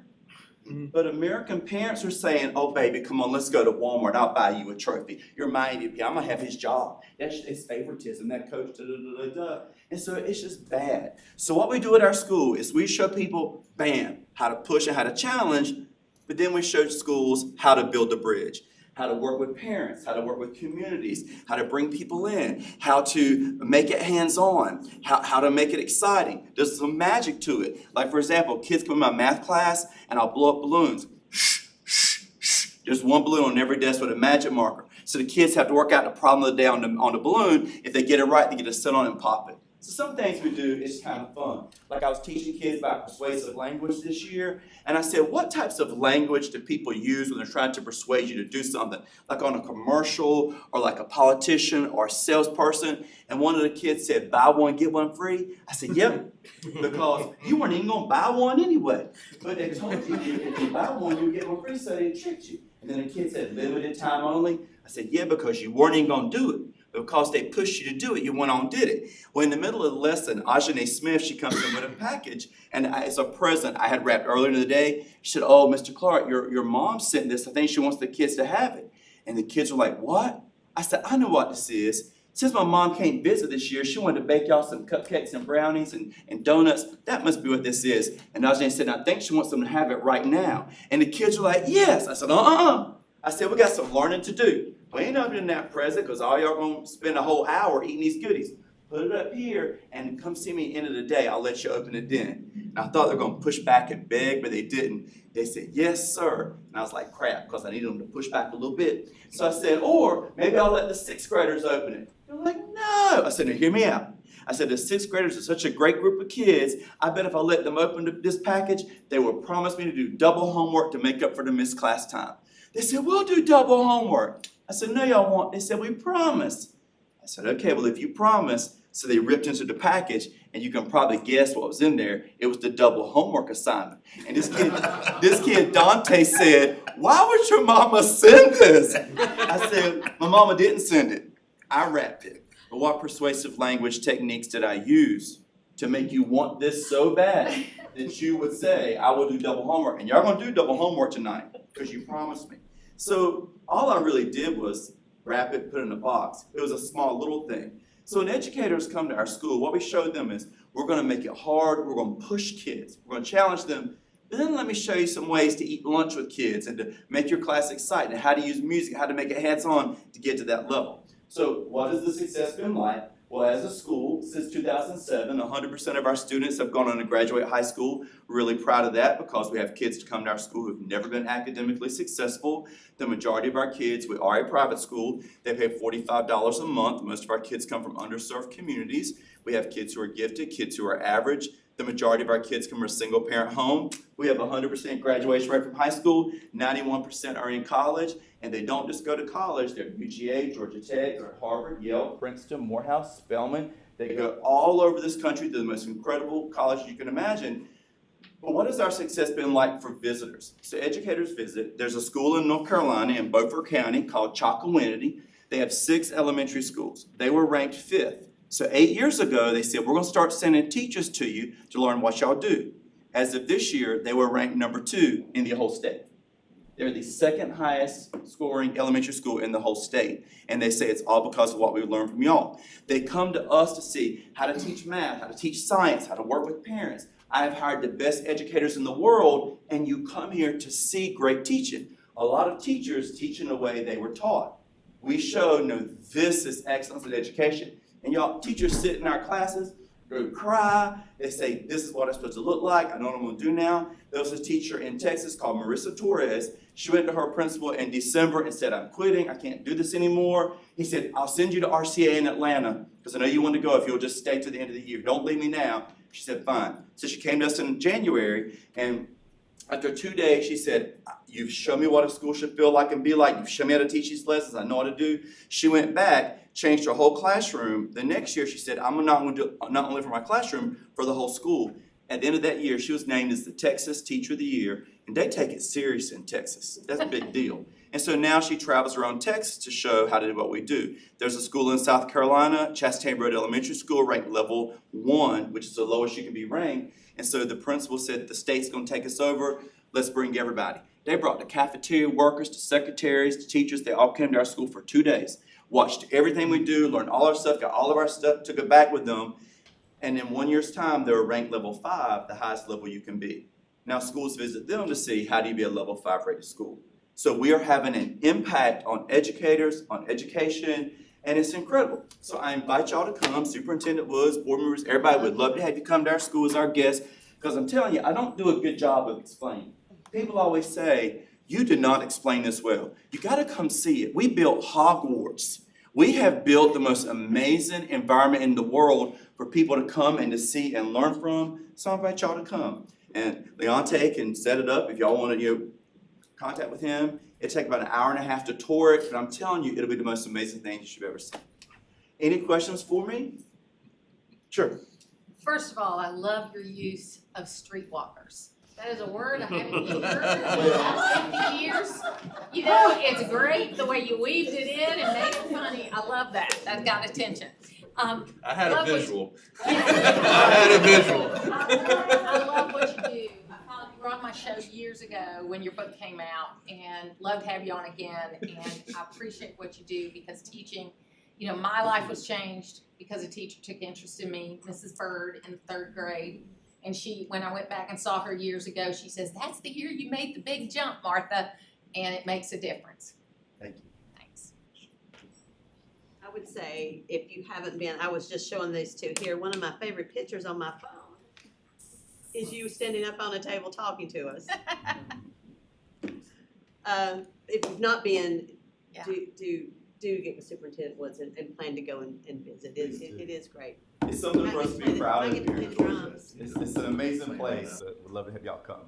But American parents are saying, oh baby, come on, let's go to Walmart, I'll buy you a trophy. You're my MVP, I'm gonna have his job. That's his favoritism, that coach, da-da-da-da-da. And so it's just bad. So what we do at our school is we show people, bam, how to push and how to challenge, but then we show schools how to build a bridge. How to work with parents, how to work with communities, how to bring people in, how to make it hands-on, how to make it exciting. There's some magic to it. Like, for example, kids come in my math class and I'll blow up balloons. Shh, shh, shh. There's one balloon on every desk with a magic marker. So the kids have to work out the problem of the day on the balloon. If they get it right, they get to sit on it and pop it. So some things we do is kind of fun. Like I was teaching kids about persuasive language this year, and I said, what types of language do people use when they're trying to persuade you to do something? Like on a commercial, or like a politician, or a salesperson. And one of the kids said, buy one, get one free. I said, yep, because you weren't even gonna buy one anyway. But they told you, if you buy one, you'll get one free, so they tricked you. And then the kid said, limited time only. I said, yeah, because you weren't even gonna do it. Because they pushed you to do it, you went on and did it. Well, in the middle of the lesson, Ajane Smith, she comes in with a package, and it's a present I had wrapped earlier in the day. She said, oh, Mr. Clark, your mom sent this. I think she wants the kids to have it. And the kids were like, what? I said, I know what this is. Since my mom can't visit this year, she wanted to bake y'all some cupcakes and brownies and donuts. That must be what this is. And Ajane said, I think she wants them to have it right now. And the kids were like, yes. I said, I said, we got some learning to do. We ain't opening that present because all y'all gonna spend a whole hour eating these goodies. Put it up here and come see me at the end of the day. I'll let you open it then. And I thought they were gonna push back and beg, but they didn't. They said, yes, sir. And I was like, crap, because I needed them to push back a little bit. So I said, or maybe I'll let the sixth graders open it. They're like, no. I said, now hear me out. I said, the sixth graders are such a great group of kids. I bet if I let them open this package, they will promise me to do double homework to make up for the missed class time. They said, we'll do double homework. I said, no, y'all won't. They said, we promise. I said, okay, well, if you promise. So they ripped into the package, and you can probably guess what was in there. It was the double homework assignment. And this kid Dante said, why would your mama send this? I said, my mama didn't send it. I wrapped it. But what persuasive language techniques did I use to make you want this so bad that you would say, I will do double homework? And y'all gonna do double homework tonight because you promised me. So all I really did was wrap it, put it in a box. It was a small little thing. So when educators come to our school, what we showed them is we're going to make it hard, we're going to push kids, we're going to challenge them, but then let me show you some ways to eat lunch with kids and to make your class exciting, how to use music, how to make it hands-on to get to that level. So what has the success been like? Well, as a school, since 2007, 100% of our students have gone on to graduate high school. We're really proud of that because we have kids to come to our school who've never been academically successful. The majority of our kids, we are a private school, they pay $45 a month. Most of our kids come from underserved communities. We have kids who are gifted, kids who are average. The majority of our kids come from a single parent home. We have 100% graduation rate from high school, 91% are in college, and they don't just go to college, they're at UGA, Georgia Tech, or Harvard, Yale, Princeton, Morehouse, Spelman, They go all over this country to the most incredible colleges you can imagine. But what has our success been like for visitors? So educators visit. There's a school in North Carolina in Beaufort County called Chocowinity. They have 6 elementary schools. They were ranked 5th. So 8 years ago, they said, we're gonna start sending teachers to you to learn what y'all do. As of this year, they were ranked number 2 in the whole state. They're the 2nd highest scoring elementary school in the whole state. And they say it's all because of what we've learned from y'all. They come to us to see how to teach math, how to teach science, how to work with parents. I have hired the best educators in the world, and you come here to see great teaching. A lot of teachers teach in the way they were taught. We show, no, this is excellence in education. And y'all, teachers sit in our classes, go cry, they say, this is what it's supposed to look like, I know what I'm gonna do now. There was a teacher in Texas called Marissa Torres. She went to her principal in December and said, I'm quitting, I can't do this anymore. He said, I'll send you to RCA in Atlanta, because I know you want to go if you'll just stay to the end of the year. Don't leave me now. She said, fine. So she came to us in January, and after 2 days, she said, you've shown me what a school should feel like and be like. You've shown me how to teach these lessons. I know what to do. She went back, changed her whole classroom. The next year, she said, I'm not going to do it not only for my classroom, for the whole school. At the end of that year, she was named as the Texas Teacher of the Year, and they take it serious in Texas. That's a big deal. And so now she travels around Texas to show how to do what we do. There's a school in South Carolina, Chastain Road Elementary School, ranked level 1, which is the lowest you can be ranked. And so the principal said, the state's gonna take us over, let's bring everybody. They brought the cafeteria workers, to secretaries, to teachers, they all came to our school for 2 days, watched everything we do, learned all our stuff, got all of our stuff, took it back with them. And in 1 year's time, they were ranked level 5, the highest level you can be. Now schools visit them to see, how do you be a level 5 rated school? So we are having an impact on educators, on education, and it's incredible. So I invite y'all to come, Superintendent Woods, board members, everybody would love to have you come to our school as our guest, because I'm telling you, I don't do a good job of explaining. People always say, you did not explain this well. You gotta come see it. We built Hogwarts. We have built the most amazing environment in the world for people to come and to see and learn from. So I invite y'all to come. And Leonte can set it up if y'all want to contact with him. It'll take about an hour and a half to tour it, but I'm telling you, it'll be the most amazing thing that you've ever seen. Any questions for me? Sure. First of all, I love your use of streetwalkers. That is a word I haven't heard in the last 50 years. You know, it's great the way you weaved it in and made it funny. I love that. That got attention. I had a visual. I had a visual. I love what you do. You were on my show years ago when your book came out, and love to have you on again. And I appreciate what you do, because teaching, you know, my life was changed because a teacher took interest in me, Mrs. Bird, in the 3rd grade. And she, when I went back and saw her years ago, she says, that's the year you made the big jump, Martha, and it makes a difference. Thank you. Thanks. I would say, if you haven't been, I was just showing these two here, one of my favorite pictures on my phone is you standing up on a table talking to us. If you've not been, Yeah. do get with Superintendent Woods and plan to go and visit. It is great. It's something for us to be proud of I get to here. play the drums. It's an amazing place. We'd love to have y'all come.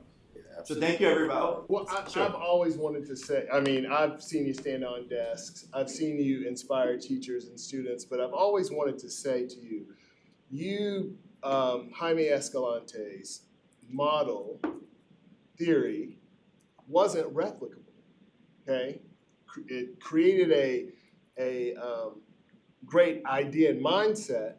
So thank you, everybody. Well, I've always wanted to say, I mean, I've seen you stand on desks, I've seen you inspire teachers and students, but I've always wanted to say to you, Jaime Escalante's model theory wasn't replicable, okay? It created a great idea and mindset,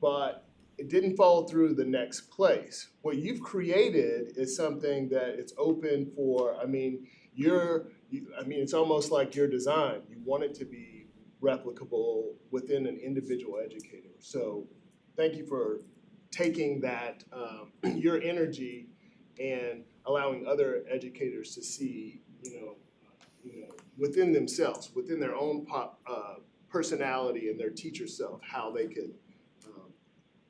but it didn't follow through the next place. What you've created is something that it's open for, I mean, it's almost like your design. You want it to be replicable within an individual educator. So thank you for taking that, your energy, and allowing other educators to see, within themselves, within their own personality and their teacher self, how they could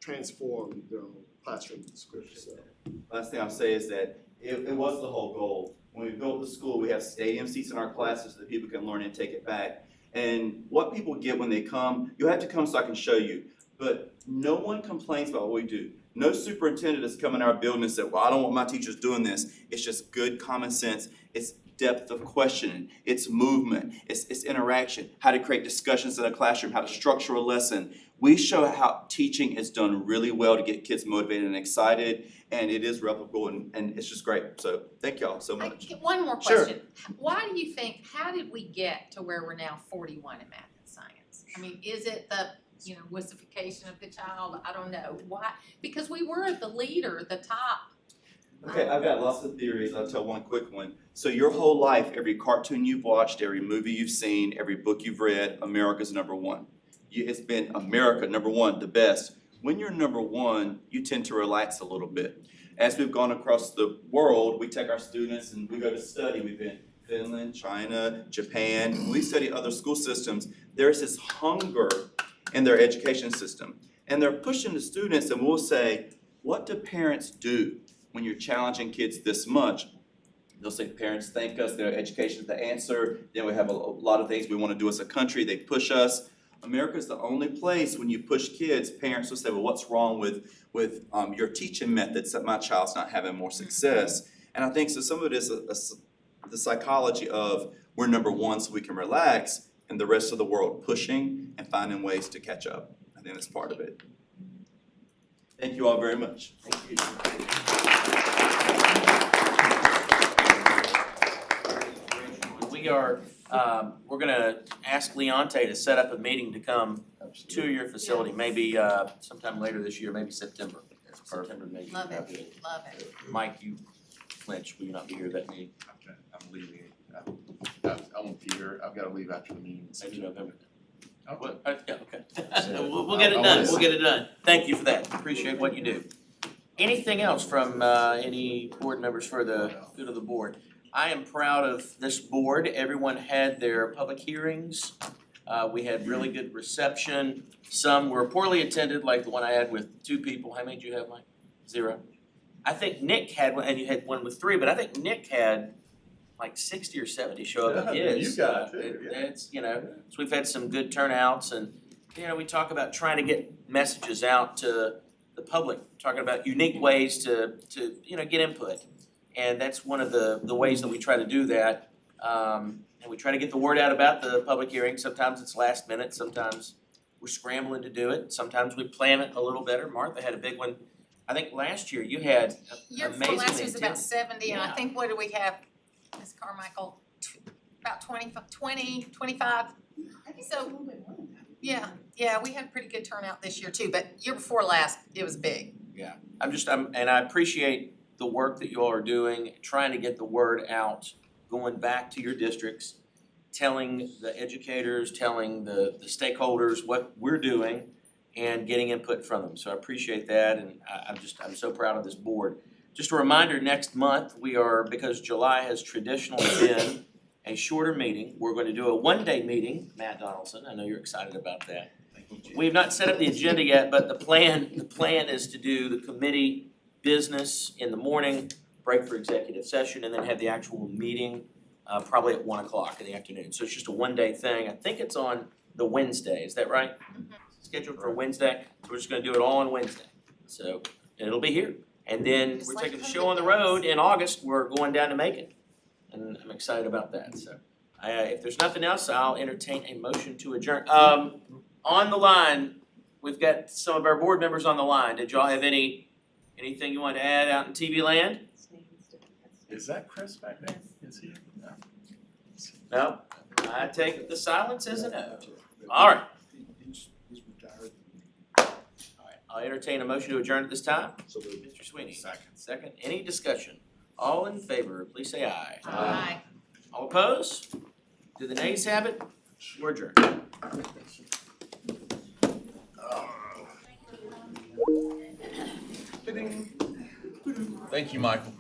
transform their own classroom script. So. Last thing I'll say is that it was the whole goal. When we built the school, we have stadium seats in our classes so that people can learn and take it back. And what people get when they come, you have to come so I can show you. But no one complains about what we do. No superintendent has come in our building and said, well, I don't want my teachers doing this. It's just good common sense. It's depth of questioning, it's movement, it's interaction, how to create discussions in a classroom, how to structure a lesson. We show how teaching is done really well to get kids motivated and excited, and it is replicable, and it's just great. So thank y'all so much. One more Sure. question. Why do you think, how did we get to where we're now 41 in math and science? I mean, is it the, wussification of the child? I don't know. Why? Because we were the leader, the top. Okay, I've got lots of theories. I'll tell one quick one. So your whole life, every cartoon you've watched, every movie you've seen, every book you've read, America's number one. It's been America, number one, the best. When you're number one, you tend to relax a little bit. As we've gone across the world, we take our students and we go to study. We've been Finland, China, Japan. When we study other school systems, there's this hunger in their education system. And they're pushing the students, and we'll say, what do parents do when you're challenging kids this much? They'll say parents thank us, their education is the answer. Then we have a lot of things we want to do as a country. They push us. America's the only place when you push kids, parents will say, well, what's wrong with your teaching methods that my child's not having more success? And I think so some of it is the psychology of we're number one so we can relax, and the rest of the world pushing and finding ways to catch up. I think that's part of it. Thank you all very much. Thank you. We are, we're gonna ask Leonte to set up a meeting to come to your facility, maybe sometime later this year, maybe September. September, maybe. Love it, love it. Mike, you flinch, will you not be here that meeting? I'm leaving. I won't be here. I've got to leave after the meeting. Maybe November. Okay. Yeah, okay. We'll get it done, we'll get it done. Thank you for that, appreciate what you do. Anything else from any board members for the good of the board? I am proud of this board, everyone had their public hearings. We had really good reception, some were poorly attended, like the one I had with 2 people. How many did you have, Mike? 0? I think Nick had one, and you had one with 3, but I think Nick had like 60 or 70 show up at his. You got it too, yeah. It's, so we've had some good turnouts, and, we talk about trying to get messages out to the public, talking about unique ways to get input. And that's one of the ways that we try to do that. And we try to get the word out about the public hearing. Sometimes it's last minute, sometimes we're scrambling to do it, sometimes we plan it a little better. Martha had a big one. I think last year you had Year amazing before last year's about attendance. 70, and I Yeah. think, what do we have, Ms. Carmichael? About 20, 25? So, yeah, we had a pretty good turnout this year too, but year before last, it was big. Yeah, and I appreciate the work that you all are doing, trying to get the word out, going back to your districts, telling the educators, telling the stakeholders what we're doing, and getting input from them. So I appreciate that, and I'm so proud of this board. Just a reminder, next month, because July has traditionally been a shorter meeting, we're going to do a one-day meeting. Matt Donaldson, I know you're excited about that. We've not set up the agenda yet, but the plan is to do the committee business in the morning, break for executive session, and then have the actual meeting probably at 1 o'clock in the afternoon. So it's just a one-day thing. I think it's on the Wednesday, is that right? Scheduled for Wednesday, so we're just gonna do it all on Wednesday. So, and it'll be here. And then Just we're like taking the the show on the road in August, we're going down to Macon. And I'm excited about that, so. If there's nothing else, I'll entertain a motion to adjourn. On the line, we've got some of our board members on the line. Did y'all have anything you want to add out in TV land? Is that Chris back there? Is he? No? I take the silence as a no. All right. He's retired. All right, I'll entertain a motion to adjourn at this time. So moved. Mr. Sweeney. Second. Second, any discussion? All in favor, please say aye. Aye. All opposed? Do the nays have it? We're adjourned. Thank you, Michael.